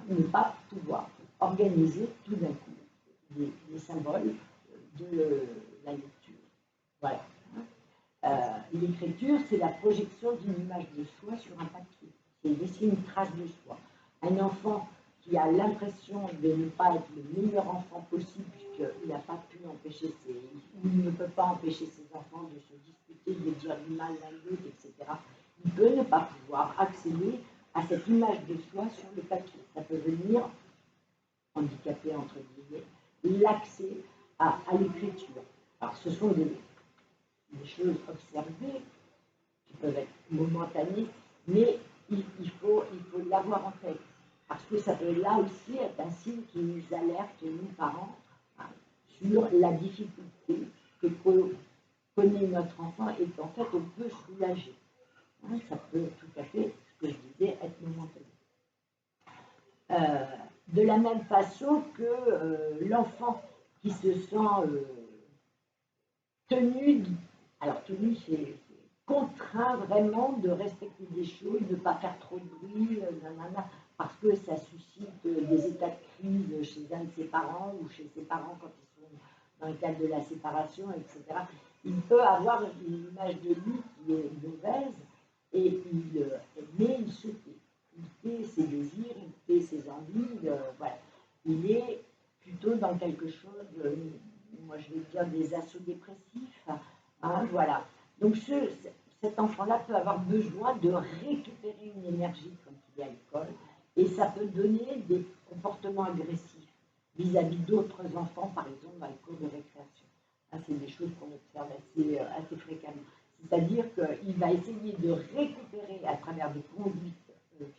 ne pas pouvoir organiser tout d'un coup les symboles de la lecture. Voilà. L'écriture, c'est la projection d'une image de soi sur un papier. c'est laisser une trace de soi. Un enfant qui a l'impression de ne pas être le meilleur enfant possible, puisqu'il n'a pas pu empêcher il ne peut pas empêcher ses enfants de se disputer, de dire du mal l'un de l'autre, etc. Il peut ne pas pouvoir accéder à cette image de soi sur le papier. Ça peut venir handicapé, entre guillemets, l'accès à l'écriture. Alors, ce sont des choses observées qui peuvent être momentanées, mais il faut l'avoir en tête. Parce que ça peut là aussi être un signe qui nous alerte, nous parents, sur la difficulté que connaît notre enfant et qu'en fait on peut soulager. Ça peut tout à fait, ce que je disais, être momentané. De la même façon que l'enfant qui se sent tenu, alors tenu c'est contraint vraiment de respecter des choses, de ne pas faire trop de bruit, parce que ça suscite des états de crise chez un de ses parents ou chez ses parents quand ils sont dans le cadre de la séparation, etc. Il peut avoir une image de lui qui est mauvaise mais il se tait. Il tait ses désirs, il tait ses envies, voilà. Il est plutôt dans quelque chose, moi je vais dire des assauts dépressifs, voilà. Donc cet enfant-là peut avoir besoin de récupérer une énergie quand il est à l'école, et ça peut donner des comportements agressifs vis-à-vis d'autres enfants, par exemple dans les cours de récréation. C'est des choses qu'on observe assez fréquemment. C'est-à-dire qu'il va essayer de récupérer à travers des conduites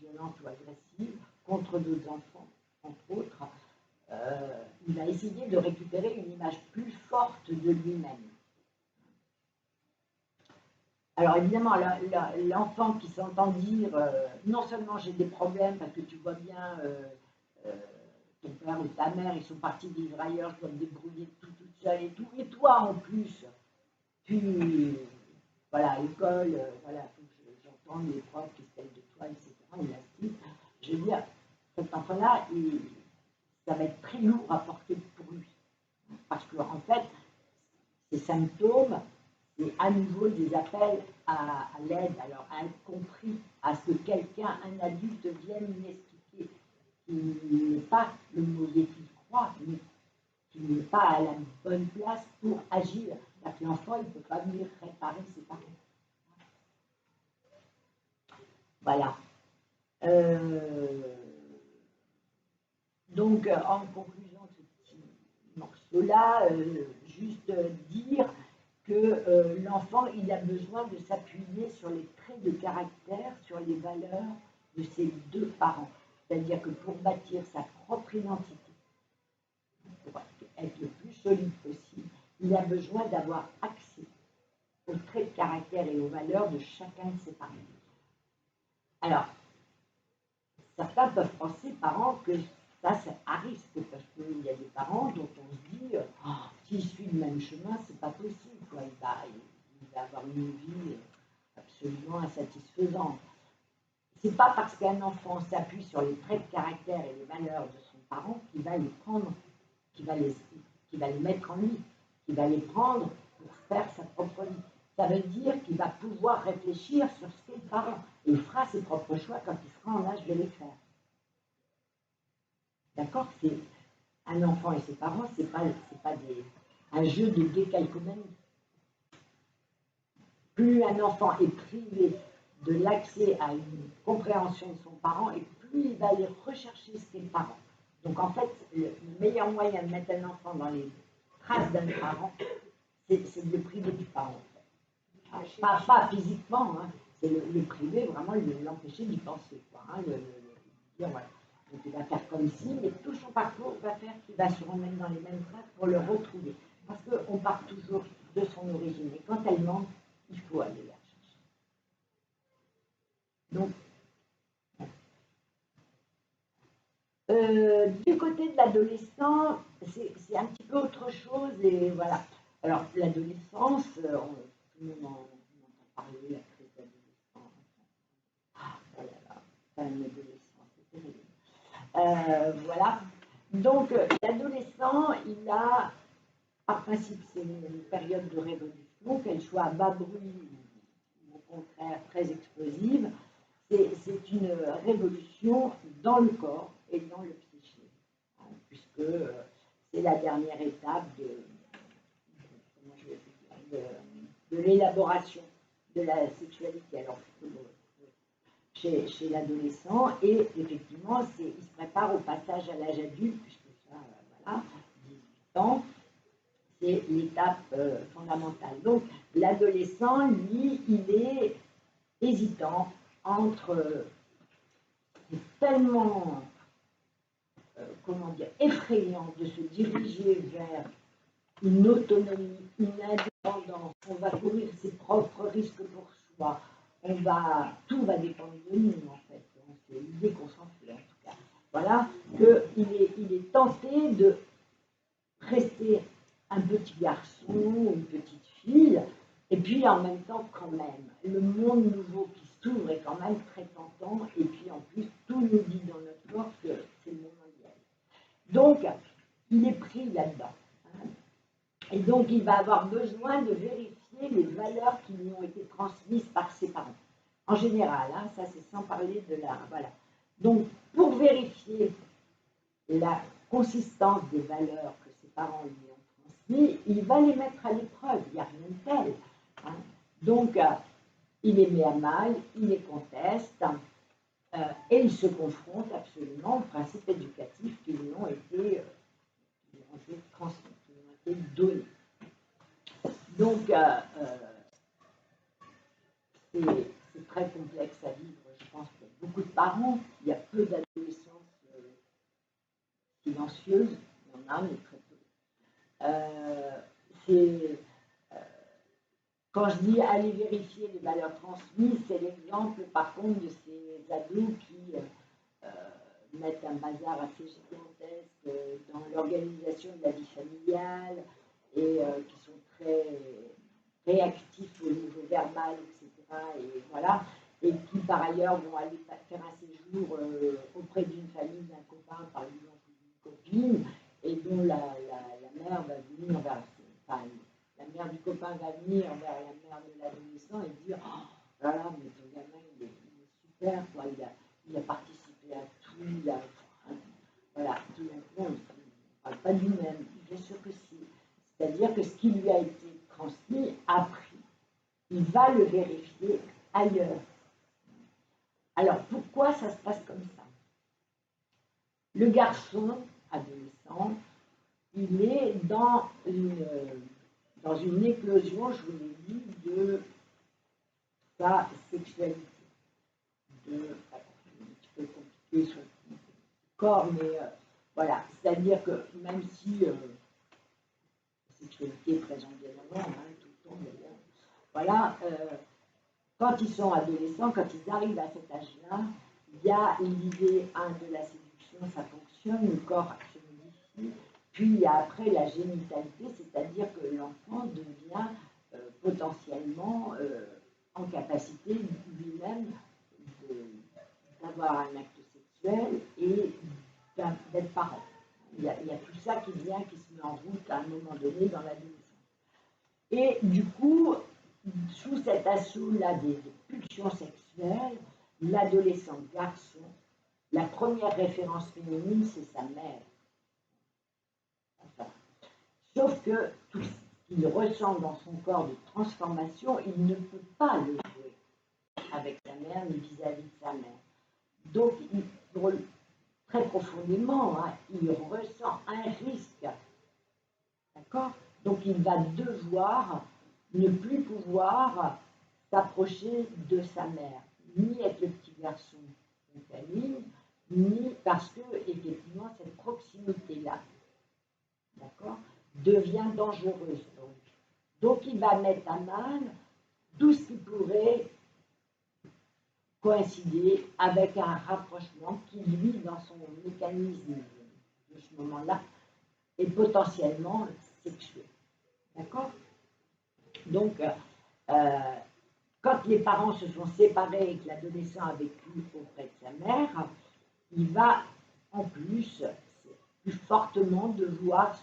violentes ou agressives contre d'autres enfants, entre autres, il va essayer de récupérer une image plus forte de lui-même. Alors évidemment, l'enfant qui s'entend dire non seulement j'ai des problèmes parce que tu vois bien ton père ou ta mère, ils sont partis vivre ailleurs, je dois me débrouiller toute seule et toi en plus, voilà, l'école, voilà, faut que j'entends les profs qui se plaignent de toi, etc. ou l'astuce. Je veux dire, cet enfant-là, ça va être très lourd à porter pour lui. Parce qu'en fait, ces symptômes, c'est à nouveau des appels à l'aide, alors à être compris, à ce que quelqu'un, un adulte, vienne m'expliquer qu'il n'est pas le mauvais qu'il croit, mais qu'il n'est pas à la bonne place pour agir. Parce que l'enfant, il ne peut pas venir réparer ses parents. Voilà. Donc, en conclusion de ce petit morceau-là, juste dire que l'enfant, il a besoin de s'appuyer sur les traits de caractère, sur les valeurs de ses deux parents. C'est-à-dire que pour bâtir sa propre identité, pour être le plus solide possible, il a besoin d'avoir accès aux traits de caractère et aux valeurs de chacun de ses parents. Alors, certains peuvent penser, parents, que ça, c'est à risque, parce qu'il y a des parents dont on se dit, s'il suit le même chemin, c'est pas possible, quoi. Il va avoir une vie absolument insatisfaisante. C'est pas parce qu'un enfant s'appuie sur les traits de caractère et les valeurs de son parent qu'il va les prendre, qu'il va les mettre en lui, qu'il va les prendre pour faire sa propre vie. Ça veut dire qu'il va pouvoir réfléchir sur ce qu'est le parent. Et il fera ses propres choix quand il sera en âge de les faire. D'accord? C'est un enfant et ses parents, c'est pas un jeu de décalcomanie. Plus un enfant est privé de l'accès à une compréhension de son parent, et plus il va aller rechercher ce qu'est le parent. Donc en fait, le meilleur moyen de mettre un enfant dans les traces d'un parent, c'est de le priver du parent. Pas physiquement, c'est le priver, vraiment l'empêcher d'y penser. Quoi, dire, voilà. Donc il va faire comme si, mais tout son parcours va faire qu'il va se remettre dans les mêmes traces pour le retrouver. Parce qu'on part toujours de son origine. Et quand elle manque, il faut aller la chercher. Donc, du côté de l'adolescent, c'est un petit peu autre chose. Et voilà. Alors, l'adolescence, tout le monde en entend parler, la crise d'adolescence. Voilà, pas une adolescence, c'est terrible. Voilà. Donc, l'adolescent, il a, par principe, c'est une période de révolution, qu'elle soit à bas bruit ou au contraire très explosive. c'est une révolution dans le corps et dans le psyché, hein, puisque c'est la dernière étape comment je vais dire, de l'élaboration de la sexualité. Alors, chez l'adolescent, et effectivement, il se prépare au passage à l'âge adulte, puisque ça, voilà, 18 ans, c'est l'étape fondamentale. Donc, l'adolescent, lui, il est hésitant entre tellement, comment dire, effrayant de se diriger vers une autonomie, une indépendance, on va courir ses propres risques pour soi, tout va dépendre de nous en fait, c'est l'idée qu'on s'en fait en tout cas. Voilà, qu'il est tenté de rester un petit garçon ou une petite fille, et puis en même temps quand même, le monde nouveau qui s'ouvre est quand même très tentant, et puis en plus tout nous dit dans notre corps que c'est le monde mondial. Donc, il est pris là-dedans. Hein. Et donc, il va avoir besoin de vérifier les valeurs qui lui ont été transmises par ses parents. En général, hein, ça c'est sans parler de la... Voilà. Donc, pour vérifier la consistance des valeurs que ses parents lui ont transmises, il va les mettre à l'épreuve, il n'y a rien de tel. Hein. Donc, il les met à mal, il les conteste, et il se confronte absolument aux principes éducatifs qui lui ont été transmis, qui lui ont été donnés. Donc, c'est très complexe à vivre, je pense qu'il y a beaucoup de parents, il y a peu d'adolescence silencieuse, il y en a, mais très peu. Quand je dis aller vérifier les valeurs transmises, c'est l'exemple par contre de ces ados qui mettent un bazar assez gigantesque dans l'organisation de la vie familiale et qui sont très réactifs au niveau verbal, etc. Et voilà, et qui par ailleurs vont aller faire un séjour auprès d'une famille, d'un copain, par exemple, d'une copine, et dont la mère va venir vers, enfin, la mère du copain va venir vers la mère de l'adolescent et dire oh, voilà, mais ton gamin il est super, quoi, il a participé à tout, voilà, tout d'un coup, on ne parle pas de lui-même, bien sûr que si. C'est-à-dire que ce qui lui a été transmis, appris, il va le vérifier ailleurs. Alors, pourquoi ça se passe comme ça? Le garçon, adolescent, il est dans une éclosion, je vous l'ai dit, de sa sexualité. Un petit peu compliqué sur le corps, mais voilà. C'est-à-dire que même si la sexualité est présente bien avant, hein, tout le temps d'ailleurs, voilà, quand ils sont adolescents, quand ils arrivent à cet âge-là, il y a l'idée de la séduction, ça fonctionne, le corps se modifie, puis il y a après la génitalité, c'est-à-dire que l'enfant devient potentiellement en capacité lui-même d'avoir un acte sexuel et d'être parent. Il y a tout ça qui vient, qui se met en route à un moment donné dans l'adolescence. Et du coup, sous cet assaut-là des pulsions sexuelles, l'adolescent garçon, la première référence féminine, c'est sa mère. Enfin, sauf que tout ce qu'il ressent dans son corps de transformation, il ne peut pas le jouer avec sa mère ni vis-à-vis de sa mère. Donc, très profondément, hein, il ressent un risque. D'accord? Donc, il va devoir ne plus pouvoir s'approcher de sa mère, ni être le petit garçon de famille, ni parce que, effectivement, cette proximité-là, d'accord, devient dangereuse pour lui. Donc, il va mettre à mal tout ce qui pourrait coïncider avec un rapprochement qui, lui, dans son mécanisme de ce moment-là, est potentiellement sexuel. D'accord? Donc, quand les parents se sont séparés et que l'adolescent a vécu auprès de sa mère, il va en plus fortement devoir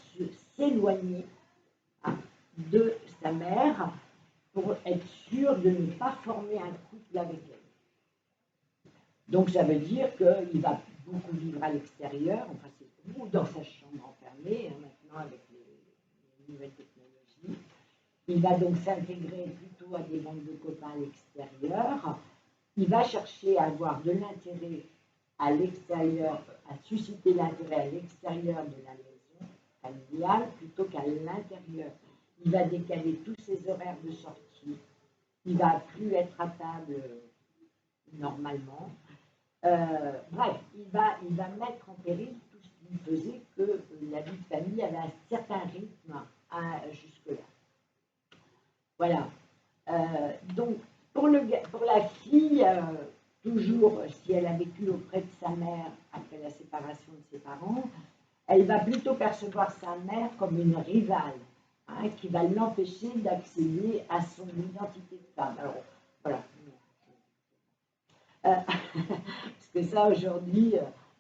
s'éloigner de sa mère pour être sûr de ne pas former un couple avec elle. Donc ça veut dire qu'il va beaucoup vivre à l'extérieur, enfin ou dans sa chambre enfermée, hein, maintenant avec les nouvelles technologies. Il va donc s'intégrer plutôt à des bandes de copains à l'extérieur. Il va chercher à avoir de l'intérêt à l'extérieur, à susciter l'intérêt à l'extérieur de la maison familiale plutôt qu'à l'intérieur. Il va décaler tous ses horaires de sortie. Il ne va plus être à table normalement. Bref, il va mettre en péril tout ce qui faisait que la vie de famille avait un certain rythme jusque-là. Voilà. Donc, pour la fille, toujours, si elle a vécu auprès de sa mère après la séparation de ses parents, elle va plutôt percevoir sa mère comme une rivale, hein, qui va l'empêcher d'accéder à son identité de femme. Alors, voilà. Parce que ça, aujourd'hui,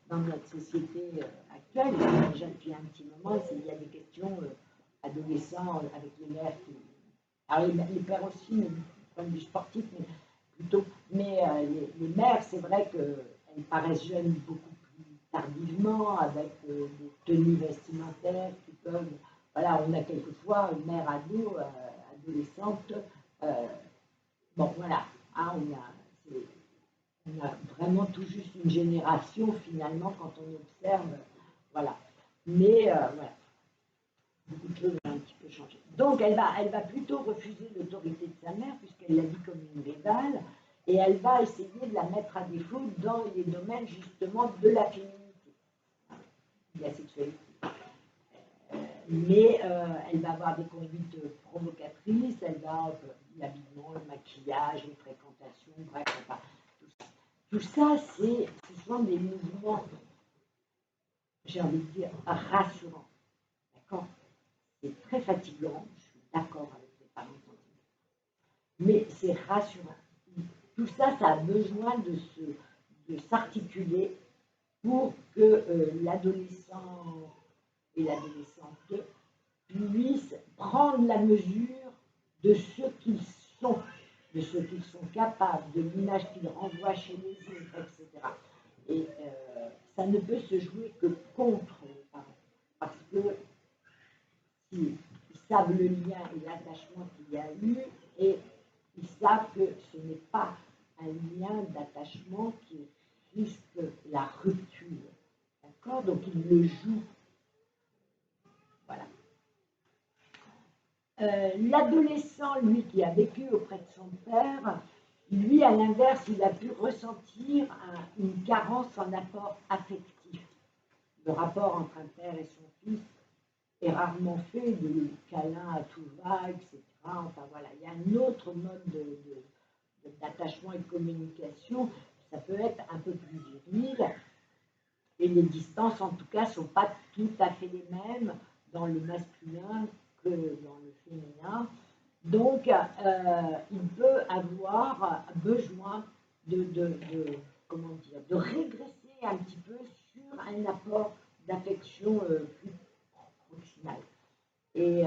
dans notre société actuelle, déjà depuis un petit moment, il y a des questions adolescents avec les mères qui... Alors les pères aussi, du point de vue sportif, mais plutôt... Mais les mères, c'est vrai qu'elles paraissent jeunes beaucoup plus tardivement, avec des tenues vestimentaires qui peuvent... Voilà, on a quelquefois une mère ado, adolescente. Bon, voilà, hein, on a vraiment tout juste une génération, finalement, quand on observe, voilà. Mais, voilà, beaucoup de choses ont un petit peu changé. Donc, elle va plutôt refuser l'autorité de sa mère, puisqu'elle l'a vue comme une rivale, et elle va essayer de la mettre à défaut dans les domaines, justement, de la féminité, de la sexualité. Mais elle va avoir des conduites provocatrices, elle va l'habillement, le maquillage, les fréquentations, bref, enfin, tout ça, ce sont des mouvements, j'ai envie de dire, rassurants. D'accord? C'est très fatigant, je suis d'accord avec les parents, mais c'est rassurant. Tout ça, ça a besoin de s'articuler pour que l'adolescent et l'adolescente puissent prendre la mesure de ce qu'ils sont, de ce qu'ils sont capables, de l'image qu'ils renvoient chez les autres, etc. Et ça ne peut se jouer que contre les parents, parce que ils savent le lien et l'attachement qu'il y a eu, et ils savent que ce n'est pas un lien d'attachement qui risque la rupture. D'accord? Donc ils le jouent. Voilà. L'adolescent, lui, qui a vécu auprès de son père, lui, à l'inverse, il a pu ressentir une carence en apport affectif. Le rapport entre un père et son fils est rarement fait de câlins à tout va, etc. Enfin voilà, il y a un autre mode d'attachement et de communication. Ça peut être un peu plus viril, et les distances, en tout cas, ne sont pas tout à fait les mêmes dans le masculin que dans le féminin. Donc, il peut avoir besoin comment dire, de régresser un petit peu sur un apport d'affection plus proximal. Et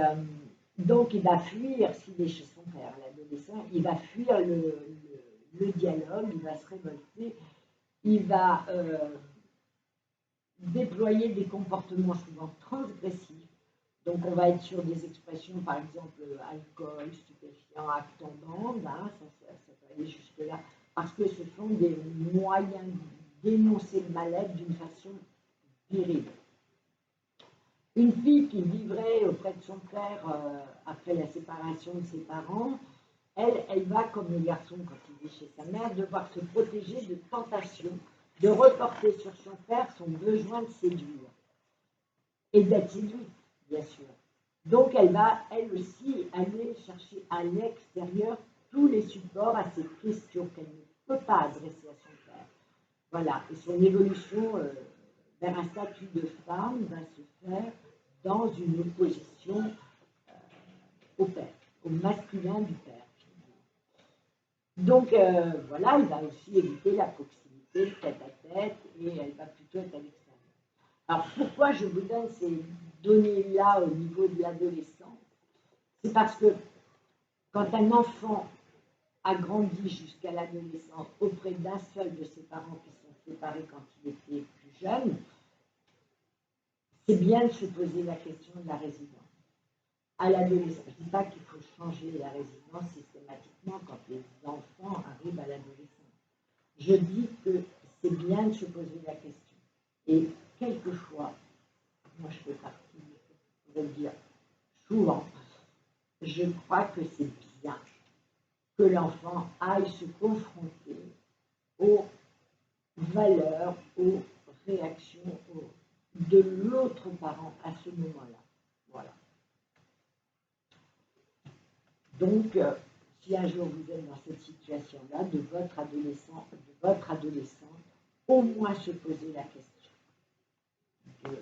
donc, il va fuir, s'il est chez son père, l'adolescent, il va fuir le dialogue, il va se révolter, il va déployer des comportements souvent transgressifs. Donc, on va être sur des expressions, par exemple, alcool, stupéfiant, acte en bande, hein, ça peut aller jusque-là, parce que ce sont des moyens d'énoncer le mal-être d'une façon virile. Une fille qui vivrait auprès de son père après la séparation de ses parents, elle va, comme le garçon quand il vit chez sa mère, devoir se protéger de tentations, de reporter sur son père son besoin de séduire et d'être séduite, bien sûr. Donc elle va, elle aussi, aller chercher à l'extérieur tous les supports à ces questions qu'elle ne peut pas adresser à son père. Voilà, et son évolution vers un statut de femme va se faire dans une opposition au père, au masculin du père. Donc voilà, il va aussi éviter la proximité, le tête-à-tête, et elle va plutôt être à l'extérieur. Alors pourquoi je vous donne ces données-là au niveau de l'adolescent? C'est parce que quand un enfant a grandi jusqu'à l'adolescence auprès d'un seul de ses parents qui sont séparés quand il était plus jeune, c'est bien de se poser la question de la résidence. À l'adolescence, je ne dis pas qu'il faut changer la résidence systématiquement quand les enfants arrivent à l'adolescence. Je dis que c'est bien de se poser la question. Et quelquefois, moi je fais partie, je vais le dire souvent, je crois que c'est bien que l'enfant aille se confronter aux valeurs, aux réactions de l'autre parent à ce moment-là. Voilà. Donc, si un jour vous êtes dans cette situation-là, de votre adolescent, au moins se poser la question de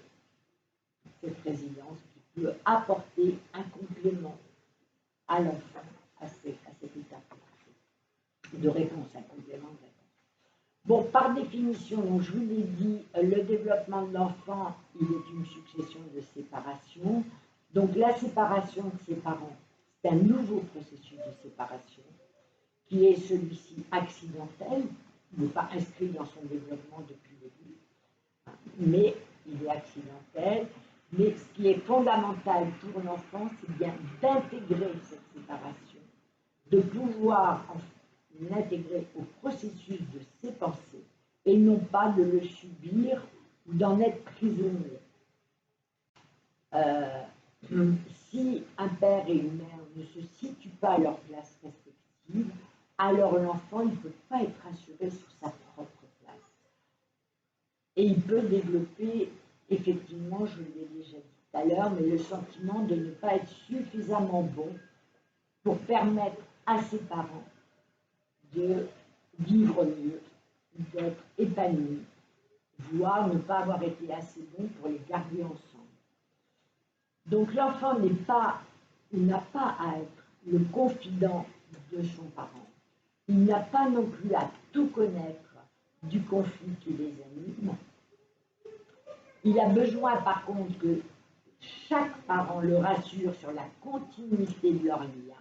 cette résidence qui peut apporter un complément à l'enfant, à cette étape de réponse, un complément de réponse. Bon, par définition, donc je vous l'ai dit, le développement de l'enfant, il est une succession de séparations. Donc la séparation de ses parents, c'est un nouveau processus de séparation qui est celui-ci accidentel, il n'est pas inscrit dans son développement depuis le début, mais il est accidentel. Mais ce qui est fondamental pour l'enfant, c'est bien d'intégrer cette séparation, de pouvoir l'intégrer au processus de ses pensées et non pas de le subir ou d'en être prisonnier. Si un père et une mère ne se situent pas à leur place respective, alors l'enfant ne peut pas être assuré sur sa propre place. Et il peut développer, effectivement, je l'ai déjà dit tout à l'heure, mais le sentiment de ne pas être suffisamment bon pour permettre à ses parents de vivre mieux, d'être épanouis, voire ne pas avoir été assez bon pour les garder ensemble. Donc l'enfant n'a pas à être le confident de son parent. Il n'a pas non plus à tout connaître du conflit qui les anime. Il a besoin par contre que chaque parent le rassure sur la continuité de leur lien,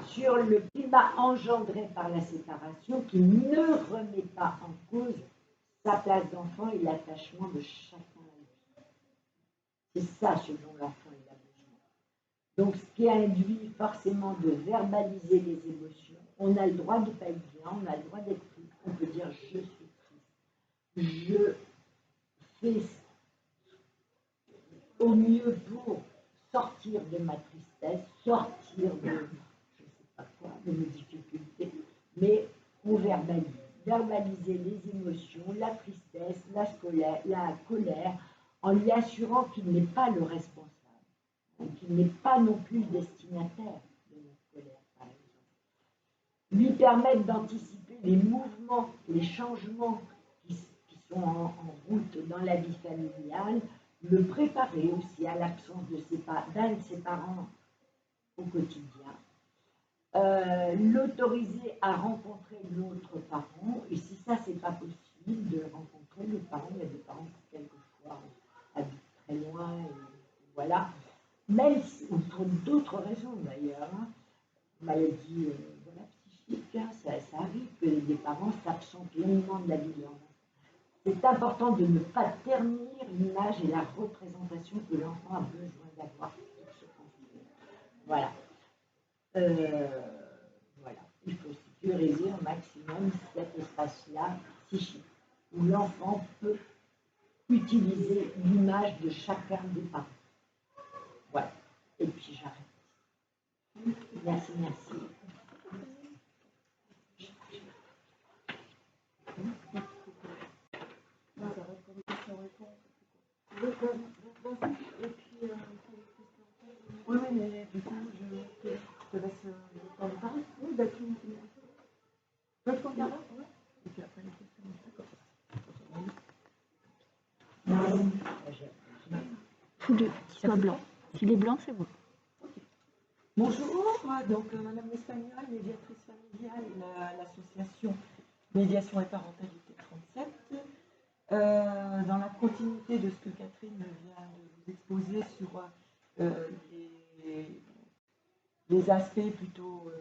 sur le climat engendré par la séparation qui ne remet pas en cause sa place d'enfant et l'attachement de chacun à lui. C'est ça ce dont l'enfant a besoin. Donc ce qui induit forcément de verbaliser les émotions. On a le droit de ne pas être bien, on a le droit d'être triste. On peut dire je suis triste. Je fais au mieux pour sortir de ma tristesse, sortir de, je ne sais pas quoi, de mes difficultés, mais on verbalise. Verbaliser les émotions, la tristesse, la colère, en lui assurant qu'il n'est pas le responsable, qu'il n'est pas non plus le destinataire de notre colère, par exemple. Lui permettre d'anticiper les mouvements, les changements qui sont en route dans la vie familiale, le préparer aussi à l'absence d'un de ses parents au quotidien, l'autoriser à rencontrer l'autre parent, et si ça c'est pas possible de rencontrer le parent, il y a des parents qui quelquefois habitent très loin, et voilà, même si, ou pour d'autres raisons d'ailleurs, maladie psychique, ça arrive que les parents s'absentent longuement de la vie de l'enfant. C'est important de ne pas ternir l'image et la représentation que l'enfant a besoin d'avoir pour se construire. Voilà. Voilà. Il faut sécuriser au maximum cet espace-là psychique, où l'enfant peut utiliser l'image de chacun des parents. Voilà. Et puis j'arrête. Merci. Oui, mais du coup, je te laisse le temps de parler. Oui, d'accord. Tu veux qu'on regarde? Oui. Et puis après, les questions. D'accord. Tous deux, qu'il soit blanc. S'il est blanc, c'est bon. Okay. Bonjour, donc Madame Espagnol, médiatrice familiale, l'association Médiation et Parentalité 37. Dans la continuité de ce que Catherine vient de vous exposer sur les aspects plutôt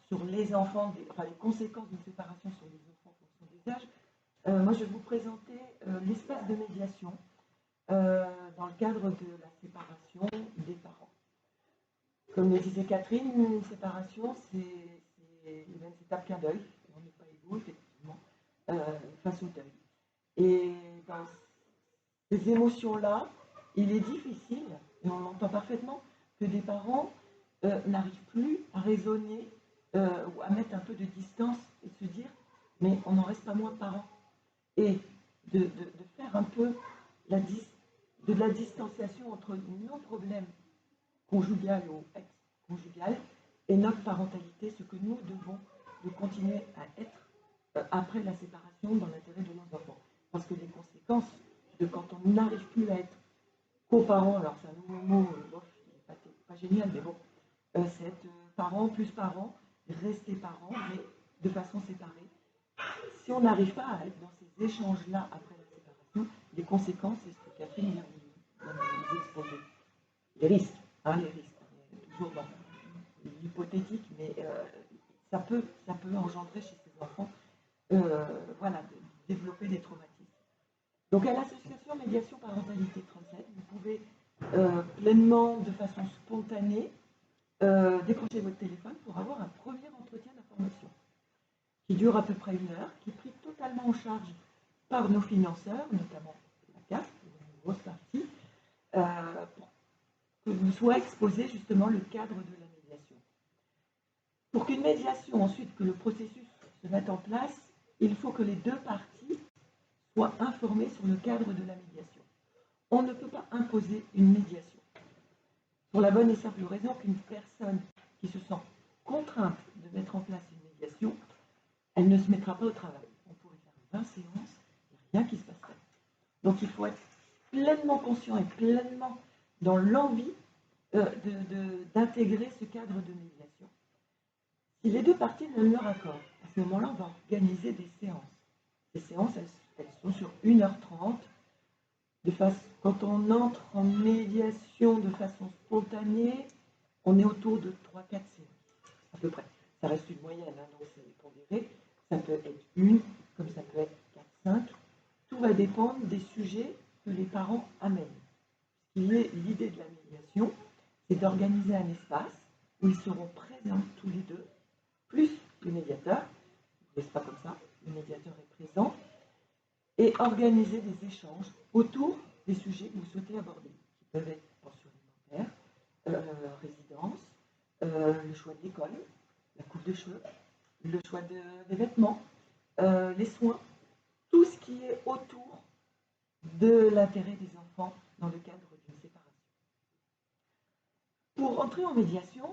sur les enfants, les conséquences d'une séparation sur les enfants en fonction des âges, moi je vais vous présenter l'espace de médiation dans le cadre de la séparation des parents. Comme le disait Catherine, une séparation, c'est les mêmes étapes qu'un deuil. On n'est pas égaux, effectivement, face au deuil. Et dans ces émotions-là, il est difficile, et on l'entend parfaitement, que des parents n'arrivent plus à raisonner ou à mettre un peu de distance et se dire mais on n'en reste pas moins parents. Et de faire un peu de la distanciation entre nos problèmes conjugal ou ex-conjugal et notre parentalité, ce que nous devons de continuer à être après la séparation dans l'intérêt de nos enfants. Parce que les conséquences de quand on n'arrive plus à être coparents, alors c'est un nouveau mot, pas génial, mais bon, c'est être parents plus parents, rester parents, mais de façon séparée. Si on n'arrive pas à être dans ces échanges-là après la séparation, les conséquences, c'est ce que Catherine vient de vous exposer. Les risques. Les risques, toujours dans l'hypothétique, mais ça peut engendrer chez ces enfants de développer des traumatismes. Donc à l'association Médiation Parentalité 37, vous pouvez pleinement, de façon spontanée, décrocher votre téléphone pour avoir un premier entretien d'information qui dure à peu près 1 heure, qui est pris totalement en charge par nos financeurs, notamment la CAF, une grosse partie, pour que vous soit exposé justement le cadre de la médiation. Pour qu'une médiation, ensuite, que le processus se mette en place, il faut que les 2 parties soient informées sur le cadre de la médiation. On ne peut pas imposer une médiation. Pour la bonne et simple raison qu'une personne qui se sent contrainte de mettre en place une médiation, elle ne se mettra pas au travail. On pourrait faire 20 séances, il n'y a rien qui se passerait. Donc il faut être pleinement conscient et pleinement dans l'envie d'intégrer ce cadre de médiation. Si les 2 parties donnent leur accord, à ce moment-là, on va organiser des séances. Ces séances, elles sont sur 1h30. Quand on entre en médiation de façon spontanée, on est autour de 3-4 séances, à peu près. Ça reste une moyenne, donc c'est pondéré. Ça peut être 1, comme ça peut être 4-5. Tout va dépendre des sujets que les parents amènent. L'idée de la médiation, c'est d'organiser un espace où ils seront présents tous les 2, plus le médiateur, ne laisse pas comme ça, le médiateur est présent, et organiser des échanges autour des sujets que vous souhaitez aborder, qui peuvent être pension alimentaire, résidence, le choix de l'école, la coupe de cheveux, le choix des vêtements, les soins, tout ce qui est autour de l'intérêt des enfants dans le cadre d'une séparation. Pour entrer en médiation,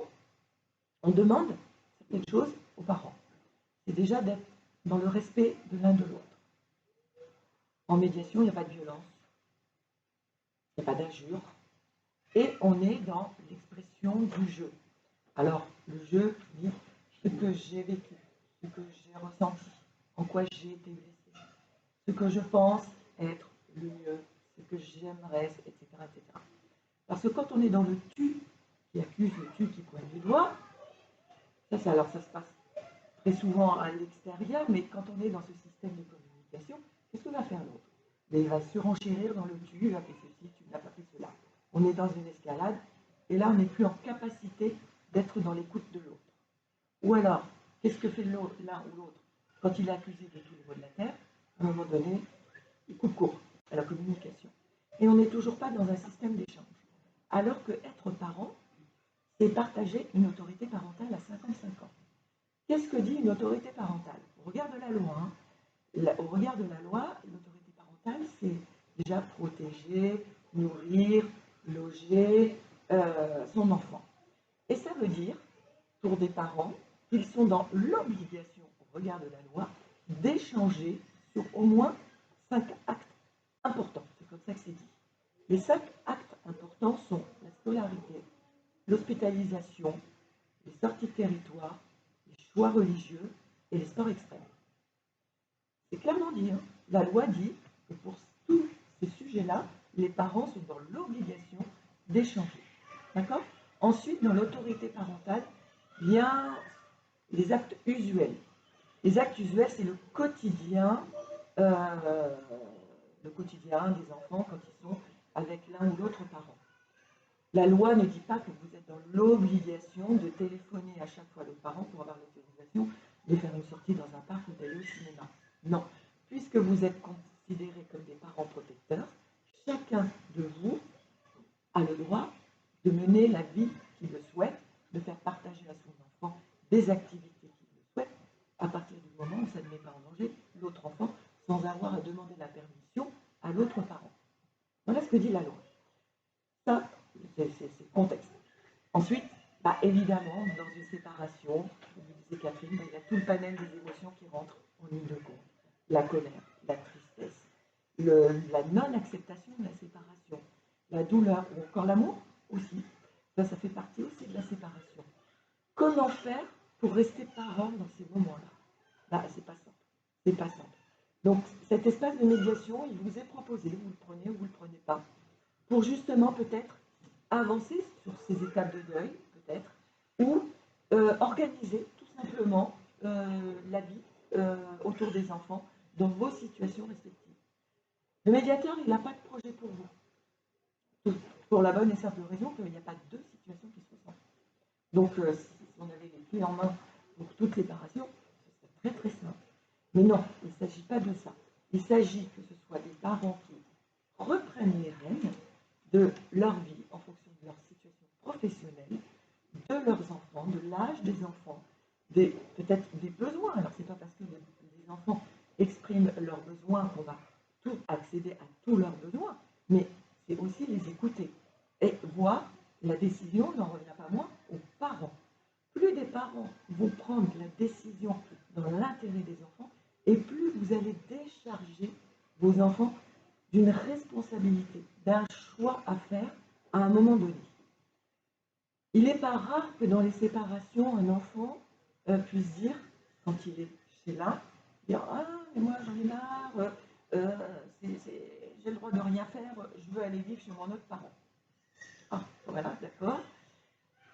on demande certaines choses aux parents. C'est déjà d'être dans le respect de l'un de l'autre. En médiation, il n'y a pas de violence, il n'y a pas d'injure, et on est dans l'expression du jeu. Alors, le jeu dit ce que j'ai vécu, ce que j'ai ressenti, en quoi j'ai été blessée, ce que je pense être le mieux, ce que j'aimerais, etc., etc. Parce que quand on est dans le tu qui accuse, le tu qui pointe du doigt, ça se passe très souvent à l'extérieur, mais quand on est dans ce système de communication, qu'est-ce que va faire l'autre? Il va surenchérir dans le tu, il a fait ceci, tu n'as pas fait cela. On est dans une escalade, et là on n'est plus en capacité d'être dans l'écoute de l'autre. Ou alors, qu'est-ce que fait l'un ou l'autre quand il est accusé de tous les maux de la terre? À un moment donné, il coupe court à la communication. Et on n'est toujours pas dans un système d'échange. Alors que être parent, c'est partager une autorité parentale à 55 ans. Qu'est-ce que dit une autorité parentale? Au regard de la loi, au regard de la loi, l'autorité parentale, c'est déjà protéger, nourrir, loger son enfant. Et ça veut dire, pour des parents, qu'ils sont dans l'obligation, au regard de la loi, d'échanger sur au moins 5 actes importants. C'est comme ça que c'est dit. Les 5 actes importants sont la scolarité, l'hospitalisation, les sorties de territoire, les choix religieux et les sports extrêmes. C'est clairement dit. La loi dit que pour tous ces sujets-là, les parents sont dans l'obligation d'échanger. D'accord? Ensuite, dans l'autorité parentale, vient les actes usuels. Les actes usuels, c'est le quotidien des enfants quand ils sont avec l'un ou l'autre parent. La loi ne dit pas que vous êtes dans l'obligation de téléphoner à chaque fois le parent pour avoir l'autorisation de faire une sortie dans un parc ou d'aller au cinéma. Non, puisque vous êtes considérés comme des parents protecteurs, chacun de vous a le droit de mener la vie qu'il le souhaite, de faire partager à son enfant des activités qu'il le souhaite, à partir du moment où ça ne met pas en danger l'autre enfant, sans avoir à demander la permission à l'autre parent. Voilà ce que dit la loi. Ça, c'est le contexte. Ensuite, évidemment, dans une séparation, comme vous disiez Catherine, il y a tout le panel des émotions qui rentrent en ligne de compte. La colère, la tristesse, la non-acceptation de la séparation, la douleur, ou encore l'amour aussi. Ça fait partie aussi de la séparation. Comment faire pour rester parent dans ces moments-là? C'est pas simple. C'est pas simple. Donc, cet espace de médiation, il vous est proposé, vous le prenez ou vous ne le prenez pas, pour justement peut-être avancer sur ces étapes de deuil, peut-être, ou organiser tout simplement la vie autour des enfants dans vos situations respectives. Le médiateur, il n'a pas de projet pour vous, pour la bonne et simple raison qu'il n'y a pas deux situations qui se ressemblent. Donc, si on avait les clés en main pour toute séparation, ce serait très très simple. Mais non, il ne s'agit pas de ça. Il s'agit que ce soit des parents qui reprennent les rênes de leur vie en fonction de leur situation professionnelle, de leurs enfants, de l'âge des enfants, peut-être des besoins. Alors, ce n'est pas parce que les enfants expriment leurs besoins qu'on va tout accéder à tous leurs besoins, mais c'est aussi les écouter et voir la décision n'en revient pas moins aux parents. Plus des parents vont prendre la décision dans l'intérêt des enfants, et plus vous allez décharger vos enfants d'une responsabilité, d'un choix à faire à un moment donné. Il n'est pas rare que dans les séparations, un enfant puisse dire, quand il est chez l'un, dire « Ah, mais moi j'en ai marre, j'ai le droit de rien faire, je veux aller vivre chez mon autre parent. » Ah, voilà, d'accord.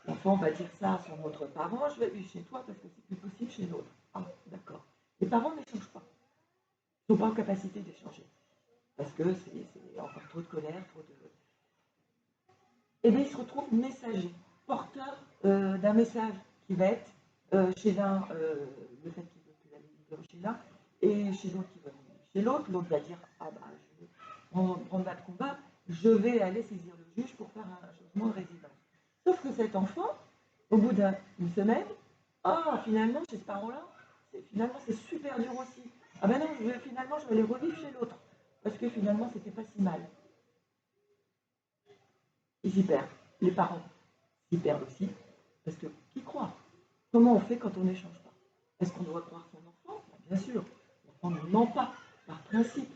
L'enfant va dire ça à son autre parent, je vais vivre chez toi parce que c'est plus possible chez l'autre. Ah, d'accord. Les parents n'échangent pas. Ils ne sont pas en capacité d'échanger. Parce que c'est encore trop de colère, trop de... Et bien, ils se retrouvent messagers, porteurs d'un message qui va être chez l'un, le fait qu'il ne veut plus aller vivre chez l'un, et chez l'autre qui veut aller vivre chez l'autre. L'autre va dire, ah bah, je vais prendre bas de combat, je vais aller saisir le juge pour faire un changement de résidence. Sauf que cet enfant, au bout d'une semaine, finalement, chez ce parent-là, finalement, c'est super dur aussi. Ah ben non, finalement, je vais aller revivre chez l'autre. Parce que finalement, c'était pas si mal. Ils s'y perdent. Les parents s'y perdent aussi. Parce que, qui croit? Comment on fait quand on n'échange pas? Est-ce qu'on doit croire son enfant? Bien sûr. L'enfant ne ment pas, par principe.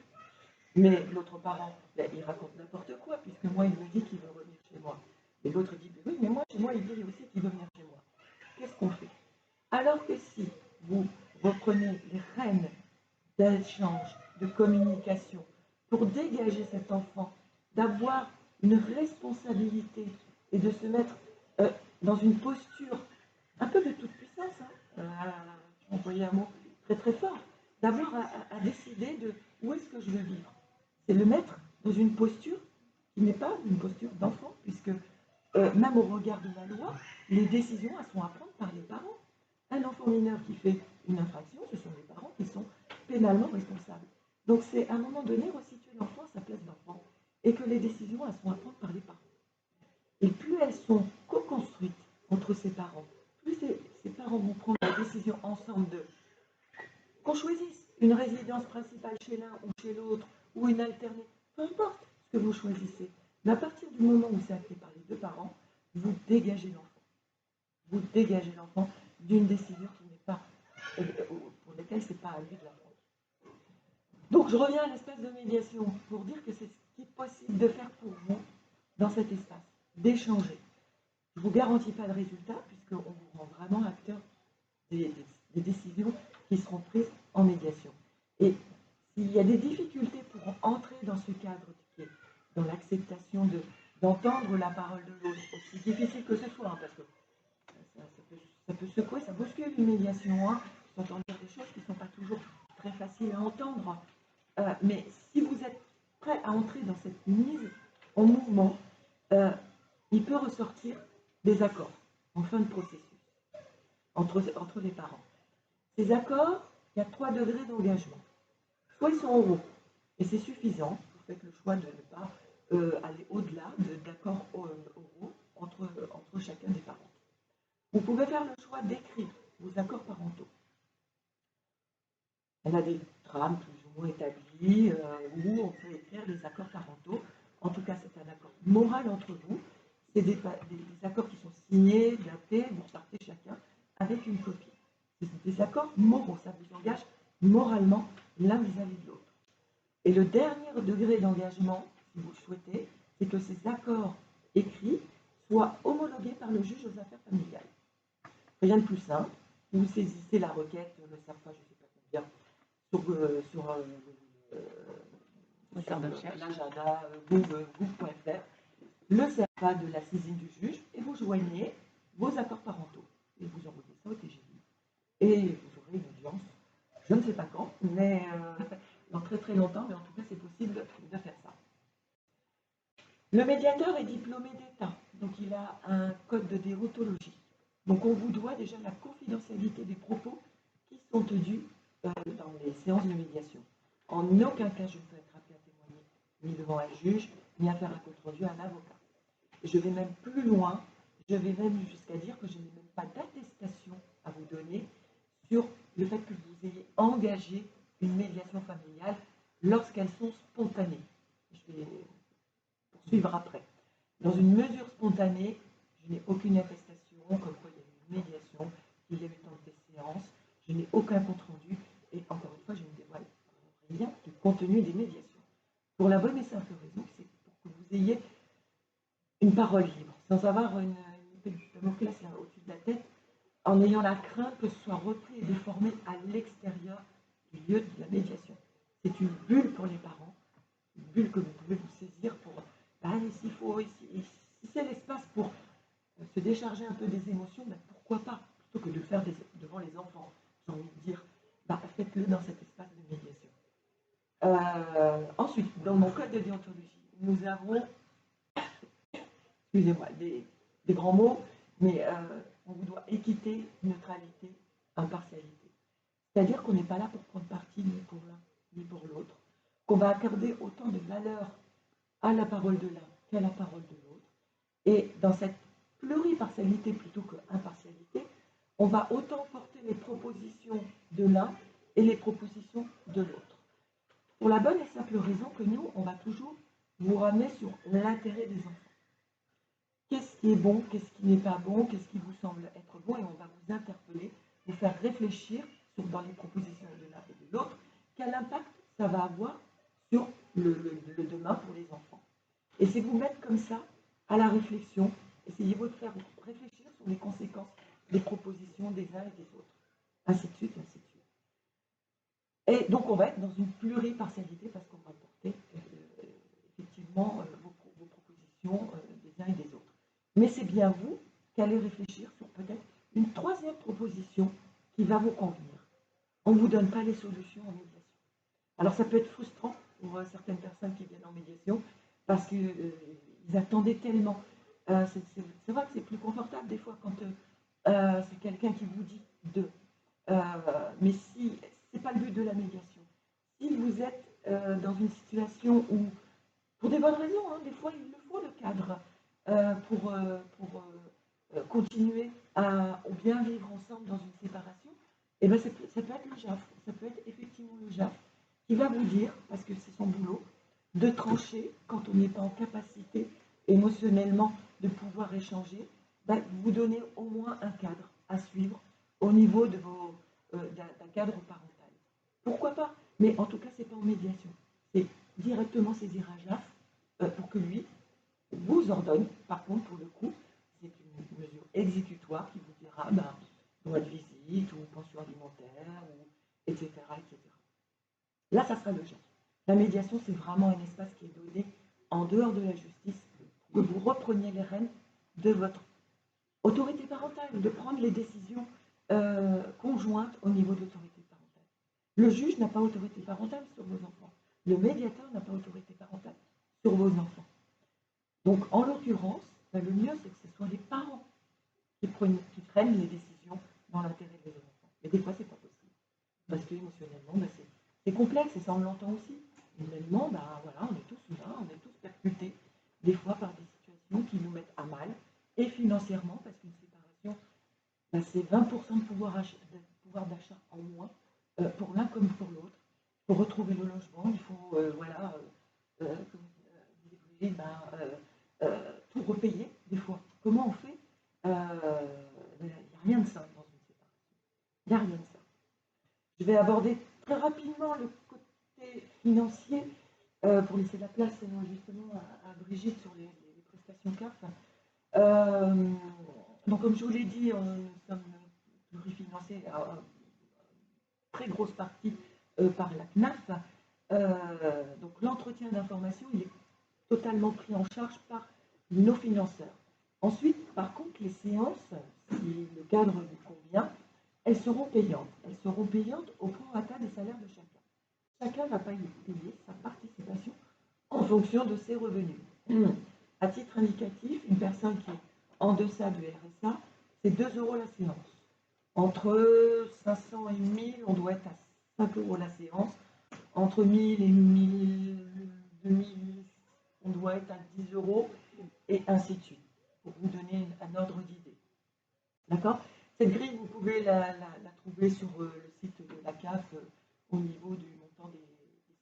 Mais l'autre parent, il raconte n'importe quoi, puisque moi, il me dit qu'il veut revenir chez moi. Et l'autre dit, oui, mais moi, chez moi, il dit aussi qu'il veut venir chez moi. Qu'est-ce qu'on fait? Alors que si vous reprenez les rênes d'échange, de communication, pour dégager cet enfant, d'avoir une responsabilité et de se mettre dans une posture un peu de toute puissance, j'ai employé un mot très très fort, d'avoir à décider de où est-ce que je veux vivre. C'est le mettre dans une posture qui n'est pas une posture d'enfant, puisque même au regard de la loi, les décisions elles sont à prendre par les parents. Un enfant mineur qui fait une infraction, ce sont les parents qui sont pénalement responsables. Donc c'est à un moment donné resituer l'enfant à sa place d'enfant et que les décisions elles sont à prendre par les parents. Et plus elles sont co-construites entre ces parents, plus ces parents vont prendre la décision ensemble qu'on choisisse une résidence principale chez l'un ou chez l'autre ou une alternée, peu importe ce que vous choisissez. Mais à partir du moment où c'est acté par les deux parents, vous dégagez l'enfant. Vous dégagez l'enfant d'une décision qui n'est pas, pour laquelle ce n'est pas à lui de la prendre. Donc je reviens à l'espace de médiation pour dire que c'est ce qui est possible de faire pour vous dans cet espace, d'échanger. Je ne vous garantis pas de résultat puisqu'on vous rend vraiment acteur des décisions qui seront prises en médiation. Et s'il y a des difficultés pour entrer dans ce cadre qui est dans l'acceptation d'entendre la parole de l'autre, aussi difficile que ce soit, parce que ça peut secouer, ça bouscule une médiation, hein. Vous entendez des choses qui ne sont pas toujours très faciles à entendre. Mais si vous êtes prêt à entrer dans cette mise en mouvement, il peut ressortir des accords en fin de processus entre les parents. Ces accords, il y a 3 degrés d'engagement. Soit ils sont oraux, et c'est suffisant, vous faites le choix de ne pas aller au-delà d'accords oraux entre chacun des parents. Vous pouvez faire le choix d'écrire vos accords parentaux. On a des trames plus ou moins établies où on peut écrire les accords parentaux. En tout cas, c'est un accord moral entre vous. C'est des accords qui sont signés, datés, vous repartez chacun avec une copie. C'est des accords moraux, ça vous engage moralement l'un vis-à-vis de l'autre. Et le dernier degré d'engagement, si vous le souhaitez, c'est que ces accords écrits soient homologués par le juge aux affaires familiales. Rien de plus simple, vous saisissez la requête, le SERPA, je ne sais pas combien, sur l'agenda gouv.fr, le SERPA de la saisine du juge, et vous joignez vos accords parentaux. Et vous envoyez ça au TGI. Et vous aurez une audience, je ne sais pas quand, mais dans très très longtemps, mais en tout cas c'est possible de faire ça. Le médiateur est diplômé d'État, donc il a un code de déontologie. Donc on vous doit déjà la confidentialité des propos qui sont tenus dans les séances de médiation. En aucun cas je ne peux être appelé à témoigner, ni devant un juge, ni à faire un compte-rendu à un avocat. Je vais même plus loin, je vais même jusqu'à dire que je n'ai même pas d'attestation à vous donner sur le fait que vous ayez engagé une médiation familiale lorsqu'elles sont spontanées. Je vais poursuivre après. Dans une mesure spontanée, je n'ai aucune attestation comme quoi il y a eu une médiation, qu'il y a eu tant de séances, je n'ai aucun compte-rendu et encore une fois, je ne dévoile rien du contenu des médiations. Pour la bonne et simple raison, c'est pour que vous ayez une parole libre, sans avoir une épée de Damoclès au-dessus de la tête, en ayant la crainte que ce soit repris et déformé à l'extérieur du lieu de la médiation. C'est une bulle pour les parents, une bulle que vous pouvez vous saisir pour, si c'est l'espace pour se décharger un peu des émotions, pourquoi pas, plutôt que de le faire devant les enfants, j'ai envie de dire, faites-le dans cet espace de médiation. Ensuite, dans mon code de déontologie, nous avons, excusez-moi, des grands mots, mais on vous doit équité, neutralité, impartialité. C'est-à-dire qu'on n'est pas là pour prendre parti ni pour l'un ni pour l'autre, qu'on va accorder autant de valeur à la parole de l'un qu'à la parole de l'autre. Et dans cette pluripartialité plutôt que impartialité, on va autant porter les propositions de l'un et les propositions de l'autre. Pour la bonne et simple raison que nous, on va toujours vous ramener sur l'intérêt des enfants. Qu'est-ce qui est bon, qu'est-ce qui n'est pas bon, qu'est-ce qui vous semble être bon, et on va vous interpeller, vous faire réfléchir dans les propositions de l'un et de l'autre, quel impact ça va avoir sur le demain pour les enfants. Et c'est vous mettre comme ça à la réflexion, essayez-vous de faire réfléchir sur les conséquences des propositions des uns et des autres, ainsi de suite, ainsi de suite. Et donc on va être dans une pluripartialité parce qu'on va porter effectivement vos propositions des uns et des autres. Mais c'est bien vous qui allez réfléchir sur peut-être une troisième proposition qui va vous convenir. On ne vous donne pas les solutions en médiation. Alors ça peut être frustrant pour certaines personnes qui viennent en médiation parce qu'ils attendaient tellement. C'est vrai que c'est plus confortable des fois quand c'est quelqu'un qui vous dit de. Mais si ce n'est pas le but de la médiation, si vous êtes dans une situation où, pour des bonnes raisons, hein, des fois il le faut le cadre pour continuer au bien vivre ensemble dans une séparation, et bien ça peut être le JAF, ça peut être effectivement le JAF qui va vous dire, parce que c'est son boulot, de trancher quand on n'est pas en capacité émotionnellement de pouvoir échanger, vous donner au moins un cadre à suivre au niveau de d'un cadre parental. Pourquoi pas? Mais en tout cas, c'est pas en médiation. C'est directement saisir un JAF pour que lui vous ordonne. Par contre, pour le coup, c'est une mesure exécutoire qui vous dira droit de visite ou pension alimentaire, etc., etc. Là, ça sera le JAF. La médiation, c'est vraiment un espace qui est donné en dehors de la justice, que vous repreniez les rênes de votre Autorité parentale, de prendre les décisions conjointes au niveau de l'autorité parentale. Le juge n'a pas autorité parentale sur vos enfants. Le médiateur n'a pas autorité parentale sur vos enfants. Donc, en l'occurrence, le mieux, c'est que ce soit les parents qui prennent les décisions dans l'intérêt de leurs enfants. Mais des fois, c'est pas possible. Parce qu'émotionnellement, c'est complexe et ça, on l'entend aussi. Humainement, voilà, on est tous humains, on est tous percutés, des fois, par des situations qui nous mettent à mal. Et financièrement, parce qu'une séparation, c'est 20% de pouvoir d'achat en moins, pour l'un comme pour l'autre. Il faut retrouver le logement, il faut, comme disait Brigitte, tout repayer, des fois. Comment on fait? Il n'y a rien de simple dans une séparation. Il n'y a rien de simple. Je vais aborder très rapidement le côté financier pour laisser la place justement à Brigitte sur les prestations CAF. Donc, comme je vous l'ai dit, nous sommes plurifinancés à très grosse partie par la CNAF. Donc, l'entretien d'information, il est totalement pris en charge par nos financeurs. Ensuite, par contre, les séances, si le cadre vous convient, elles seront payantes. Elles seront payantes au prorata des salaires de chacun. Chacun va payer sa participation en fonction de ses revenus. À titre indicatif, une personne qui est en deçà du RSA, c'est 2 € la séance. Entre 500 et 1000, on doit être à 5 € la séance. Entre 1000 et 2000, on doit être à 10 €, et ainsi de suite, pour vous donner un ordre d'idée. D'accord? Cette grille, vous pouvez la trouver sur le site de la CAF au niveau du montant des séances.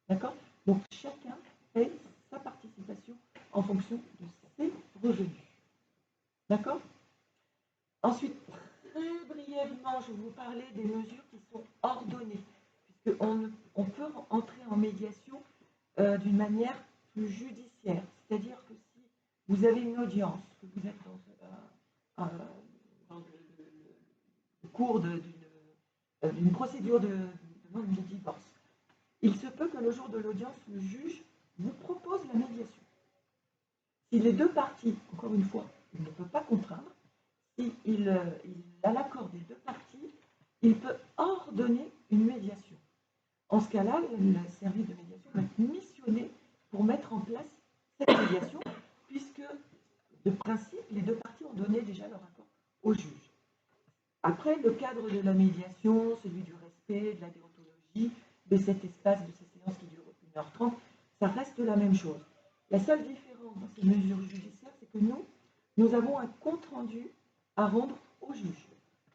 D'accord? Donc, chacun paye sa participation en fonction de ses revenus. D'accord? Ensuite, très brièvement, je vais vous parler des mesures qui sont ordonnées, puisqu'on peut entrer en médiation d'une manière plus judiciaire. C'est-à-dire que si vous avez une audience, que vous êtes dans le cours d'une procédure de demande de divorce, il se peut que le jour de l'audience, le juge vous propose la médiation. Si les deux parties, encore une fois, il ne peut pas contraindre, s'il a l'accord des deux parties, il peut ordonner une médiation. En ce cas-là, le service de médiation va être missionné pour mettre en place cette médiation, puisque, de principe, les deux parties ont donné déjà leur accord au juge. Après, le cadre de la médiation, celui du respect, de la déontologie, de cet espace, de ces séances qui durent 1h30, ça reste la même chose. La seule différence dans ces mesures judiciaires, c'est que nous avons un compte-rendu à rendre au juge.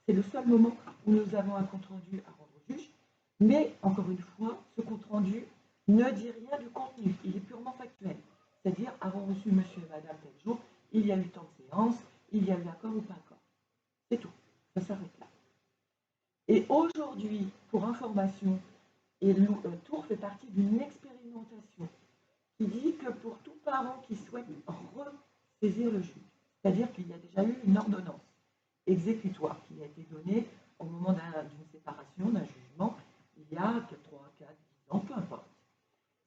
C'est le seul moment où nous avons un compte-rendu à rendre au juge, mais, encore une fois, ce compte-rendu ne dit rien du contenu, il est purement factuel. C'est-à-dire, avons reçu monsieur et madame tel jour, il y a eu tant de séances, il y a eu accord ou pas accord. C'est tout, ça s'arrête là. Et aujourd'hui, pour information, et Tours fait partie d'une expérimentation qui dit que pour tout parent qui souhaite ressaisir le juge, c'est-à-dire qu'il y a déjà eu une ordonnance exécutoire qui a été donnée au moment d'une séparation, d'un jugement, il y a 3, 4, 10 ans, peu importe.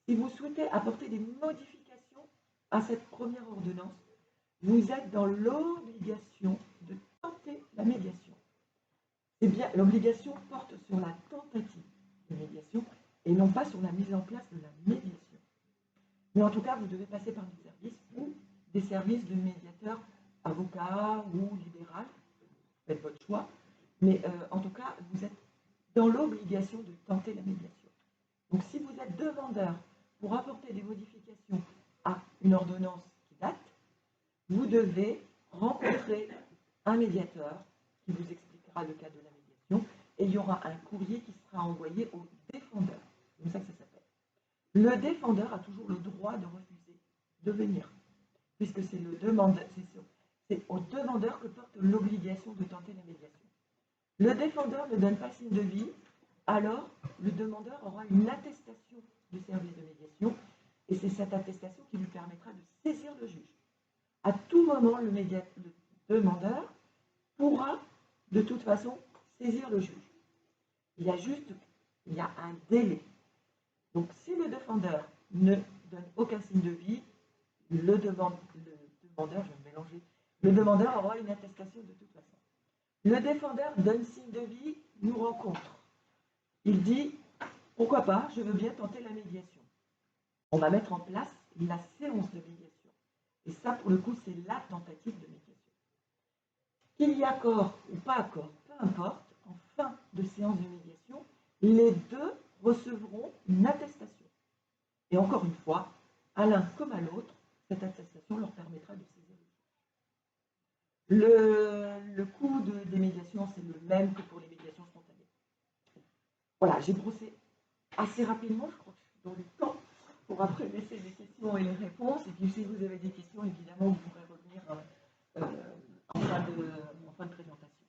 Si vous souhaitez apporter des modifications à cette première ordonnance, vous êtes dans l'obligation de tenter la médiation. C'est bien, l'obligation porte sur la tentative de médiation et non pas sur la mise en place de la médiation. Mais en tout cas, vous devez passer par des services ou des services de médiateurs, avocats ou libéral, faites votre choix, mais en tout cas, vous êtes dans l'obligation de tenter la médiation. Donc si vous êtes demandeur pour apporter des modifications à une ordonnance qui date, vous devez rencontrer un médiateur qui vous expliquera le cas de la médiation et il y aura un courrier qui sera envoyé au défendeur. C'est comme ça que ça s'appelle. Le défendeur a toujours le droit de refuser de venir, puisque c'est au demandeur que porte l'obligation de tenter la médiation. Le défendeur ne donne pas signe de vie, alors le demandeur aura une attestation du service de médiation, et c'est cette attestation qui lui permettra de saisir le juge. À tout moment, le demandeur pourra de toute façon saisir le juge. Il y a un délai. Donc si le défendeur ne donne aucun signe de vie, le demandeur, je vais me mélanger, Le demandeur aura une attestation de toute façon. Le défendeur donne signe de vie, nous rencontre. Il dit, pourquoi pas, je veux bien tenter la médiation. On va mettre en place la séance de médiation. Et ça, pour le coup, c'est la tentative de médiation. Qu'il y ait accord ou pas accord, peu importe, en fin de séance de médiation, les deux recevront une attestation. Et encore une fois, à l'un comme à l'autre, cette attestation leur permettra de saisir le juge. Le coût des médiations, c'est le même que pour les médiations spontanées. Voilà, j'ai brossé assez rapidement, je crois que je suis dans le temps, pour après laisser les questions et les réponses. Et puis si vous avez des questions, évidemment, vous pourrez revenir en fin de présentation.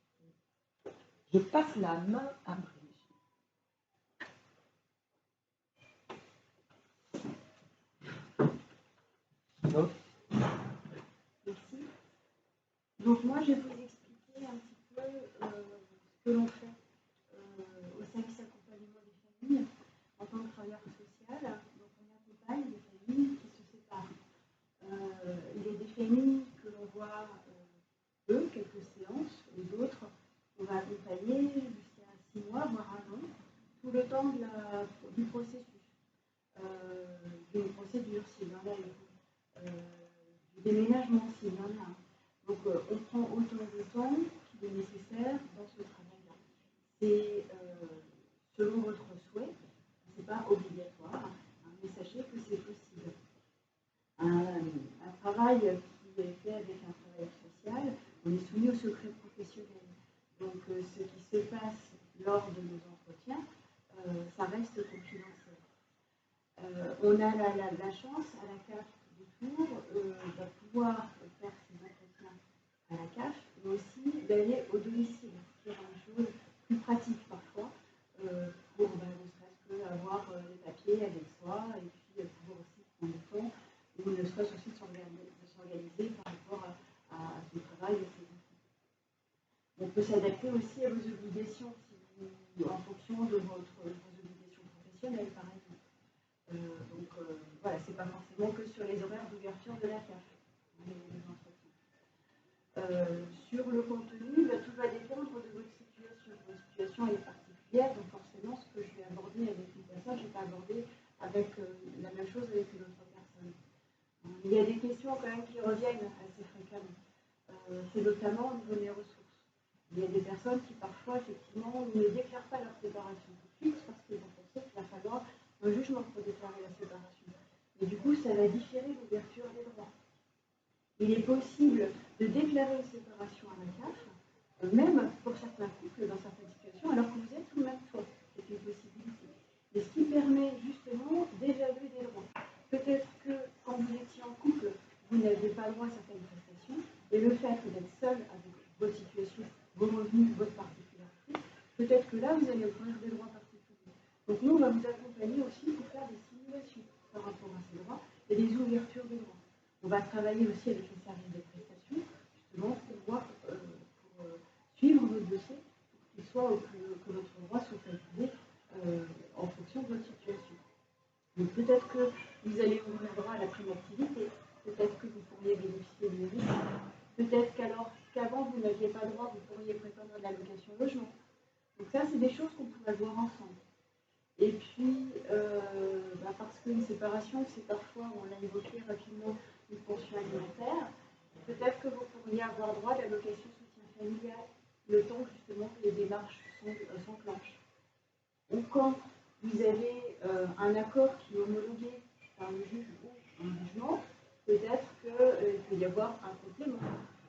Je passe la main à Brigitte. Merci. Donc moi, je vais vous expliquer un petit peu ce que l'on fait au service accompagnement des familles en tant que travailleur social. Donc on accompagne des familles qui se séparent. Il y a des familles que l'on voit quelques séances, les autres, on va accompagner jusqu'à 6 mois, voire 1 an, tout le temps du processus, d'une procédure, s'il y en a une, du déménagement, s'il y en a un. Donc, on prend autant de temps qu'il est nécessaire dans ce travail-là. C'est selon votre souhait, ce n'est pas obligatoire, hein, mais sachez que c'est possible. Un travail qui est fait avec un travailleur social, on est soumis au secret professionnel. Donc, ce qui se passe lors de nos entretiens, ça reste confidentiel. On a la chance à la CAF du Tour de pouvoir faire ces entretiens à la CAF, mais aussi d'aller au domicile, qui est une chose plus pratique parfois, pour ne serait-ce qu'avoir les papiers avec soi et puis pouvoir aussi prendre le temps, ou ne serait-ce aussi de s'organiser par rapport à ce travail de ces enfants. On peut s'adapter aussi à vos obligations, en fonction de vos obligations professionnelles, par exemple. Voilà, c'est pas forcément que sur les horaires d'ouverture de la CAF, les entretiens. Sur le contenu, tout va dépendre de votre situation. Votre situation est particulière, donc forcément, ce que je vais aborder avec une personne, je ne vais pas aborder avec la même chose avec une autre personne. Il y a des questions quand même qui reviennent assez fréquemment. C'est notamment au niveau des ressources. Il y a des personnes qui parfois, effectivement, ne déclarent pas leur séparation tout de suite parce qu'ils vont penser qu'il va falloir un jugement pour déclarer la séparation. Et du coup, ça va différer l'ouverture des droits. Il est possible de déclarer une séparation à la CAF, même pour certains couples dans certaines situations, alors que vous êtes sous le même toit. C'est une possibilité. Et ce qui permet justement d'évaluer des droits. Peut-être que quand vous étiez en couple, vous n'aviez pas droit à certaines prestations, et le fait d'être seul avec votre situation, vos revenus, votre particularité, peut-être que là, vous allez offrir des droits particuliers. Donc nous, on va vous accompagner aussi pour faire des simulations par rapport à ces droits et des ouvertures de droits. On va travailler aussi avec les services de prestation, justement, pour voir, pour suivre votre dossier, pour que votre droit soit calculé en fonction de votre situation. Donc peut-être que vous allez ouvrir droit à la prime activité, peut-être que vous pourriez bénéficier du RIC, peut-être qu'avant vous n'aviez pas droit, vous pourriez prétendre à l'allocation logement. Donc ça, c'est des choses qu'on pourrait voir ensemble. Et puis, parce qu'une séparation, c'est parfois, on l'a évoqué rapidement, une pension alimentaire, peut-être que vous pourriez avoir droit à l'allocation soutien familial, le temps justement que les démarches s'enclenchent. Ou quand vous avez un accord qui est homologué par le juge ou un jugement, peut-être qu'il peut y avoir un complément.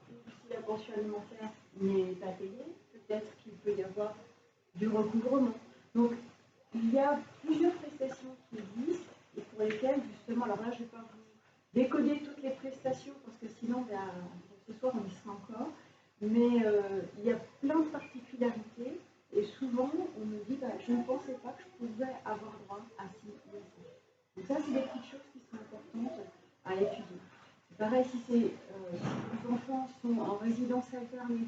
Si la pension alimentaire n'est pas payée, peut-être qu'il peut y avoir du recouvrement. Donc, il y a plusieurs prestations qui existent et pour lesquelles, justement, alors là, je ne vais pas vous décoder toutes les prestations parce que sinon, ce soir, on y sera encore. Mais il y a plein de particularités et souvent, on me dit je ne pensais pas que je pouvais avoir droit à ci ou à ça. Donc, ça, c'est des petites choses qui sont importantes à étudier. C'est pareil si vos enfants sont en résidence alternée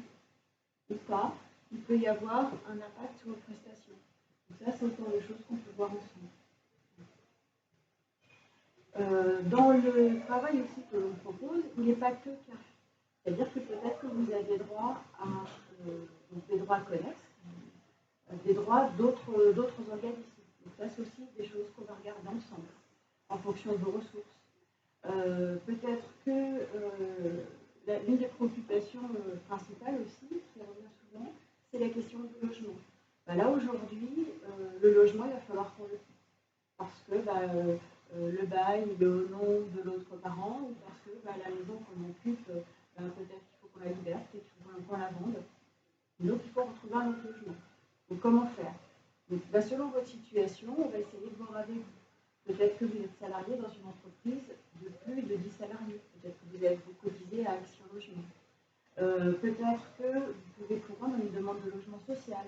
ou pas, il peut y avoir un impact sur vos prestations. Donc ça, c'est autant de choses qu'on peut voir ensemble. Dans le travail aussi que l'on propose, il n'est pas que CAF. C'est-à-dire que peut-être que vous avez droit à donc des droits connexes, des droits d'autres organismes. Donc ça, c'est aussi des choses qu'on va regarder ensemble, en fonction de vos ressources. Peut-être que l'une des préoccupations principales aussi, qui revient souvent, c'est la question du logement. Là, aujourd'hui, le logement, il va falloir qu'on le fasse. Parce que le bail il est au nom de l'autre parent, ou parce que la maison qu'on occupe, peut-être qu'il faut qu'on la libère, peut-être qu'il faut qu'on la vende. Donc, il faut retrouver un autre logement. Donc, comment faire? Donc, selon votre situation, on va essayer de voir avec vous. Peut-être que vous êtes salarié dans une entreprise de plus de 10 salariés. Peut-être que vous avez cotisé à Action Logement. Peut-être que vous pouvez pourrendre une demande de logement social.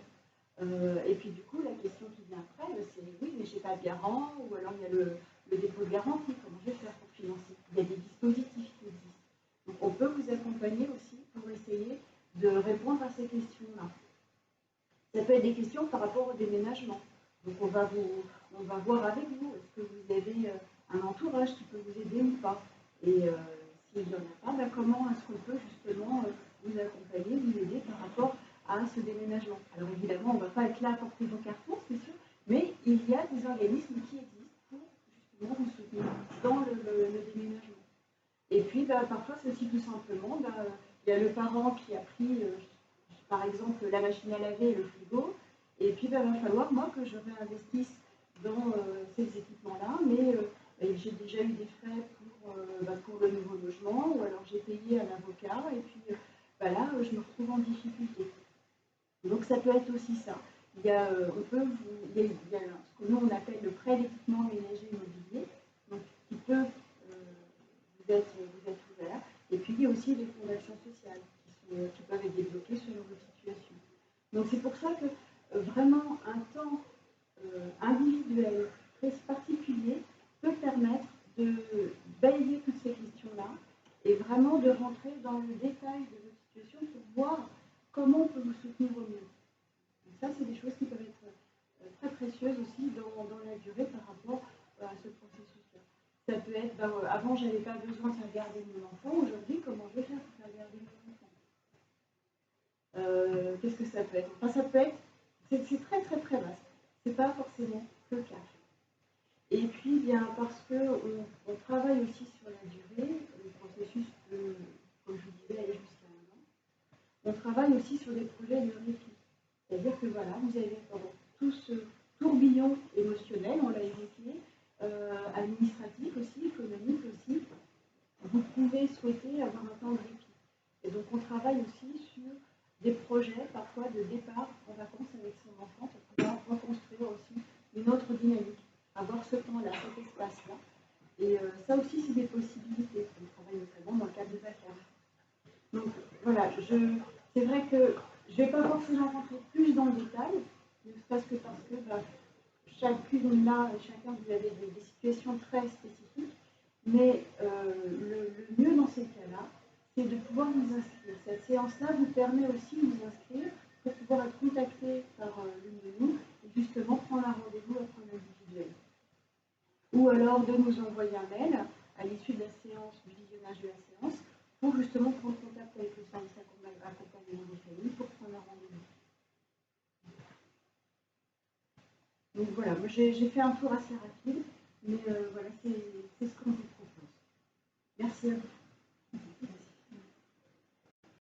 Et puis du coup, la question qui vient après, c'est oui, mais je n'ai pas de garant, ou alors il y a le dépôt de garantie, comment je vais faire pour financer? Il y a des dispositifs qui existent. Donc on peut vous accompagner aussi pour essayer de répondre à ces questions-là. Ça peut être des questions par rapport au déménagement. Donc on va voir avec vous, est-ce que vous avez un entourage qui peut vous aider ou pas? Et s'il n'y en a pas, comment est-ce qu'on peut justement vous accompagner, vous aider par rapport à ce déménagement? Alors évidemment, on ne va pas être là à porter vos cartons, c'est sûr, mais il y a des organismes qui existent pour justement vous soutenir dans le déménagement. Et puis parfois, c'est aussi tout simplement, il y a le parent qui a pris, par exemple, la machine à laver et le frigo, et puis il va falloir, moi, que je réinvestisse dans ces équipements-là, mais j'ai déjà eu des frais pour le nouveau logement, ou alors j'ai payé un avocat, et puis là, je me retrouve en difficulté. Donc ça peut être aussi ça. Il y a ce que nous on appelle le prêt d'équipement ménager immobilier, donc qui peut vous être ouvert. Et puis il y a aussi les fondations sociales qui peuvent être débloquées selon votre situation. Donc c'est pour ça que vraiment un temps individuel très particulier peut permettre de balayer toutes ces questions-là et vraiment de rentrer dans le détail de votre situation pour voir comment on peut vous soutenir au mieux. Donc ça, c'est des choses qui peuvent être très précieuses aussi dans la durée par rapport à ce processus-là. Ça peut être, avant, je n'avais pas besoin de faire garder mon enfant. Aujourd'hui, comment je vais faire pour faire garder mon enfant? Qu'est-ce que ça peut être? Enfin, ça peut être, c'est très très très vaste. Ce n'est pas forcément le cas. Et puis, bien, parce qu'on travaille aussi sur la durée, le processus peut, comme je vous disais, aller jusqu'à un an. On travaille aussi sur des projets de répit. C'est-à-dire que voilà, vous avez tout ce tourbillon émotionnel, on l'a évoqué, administratif aussi, économique aussi. Vous pouvez souhaiter avoir un temps de répit. Et donc, on travaille aussi sur des projets, parfois de départ en vacances avec son enfant, pour pouvoir reconstruire aussi une autre dynamique. Avoir ce temps-là, cet espace-là. Et ça aussi, c'est des possibilités. On travaille notamment dans le cadre de vacances. Donc voilà, c'est vrai que je ne vais pas forcément rentrer plus dans le détail, ne serait-ce que parce que chacune là, chacun, vous avez des situations très spécifiques, mais le mieux dans ces cas-là, c'est de pouvoir vous inscrire. Cette séance-là vous permet aussi de vous inscrire pour pouvoir être contacté par l'une de nous et justement prendre un rendez-vous à prendre individuel. Ou alors de nous envoyer un mail à l'issue de la séance, du visionnage de la séance, pour justement prendre contact avec le service accompagnement des familles pour prendre un rendez-vous. Donc voilà, moi j'ai fait un tour assez rapide, mais voilà, c'est ce qu'on vous propose. Merci à vous.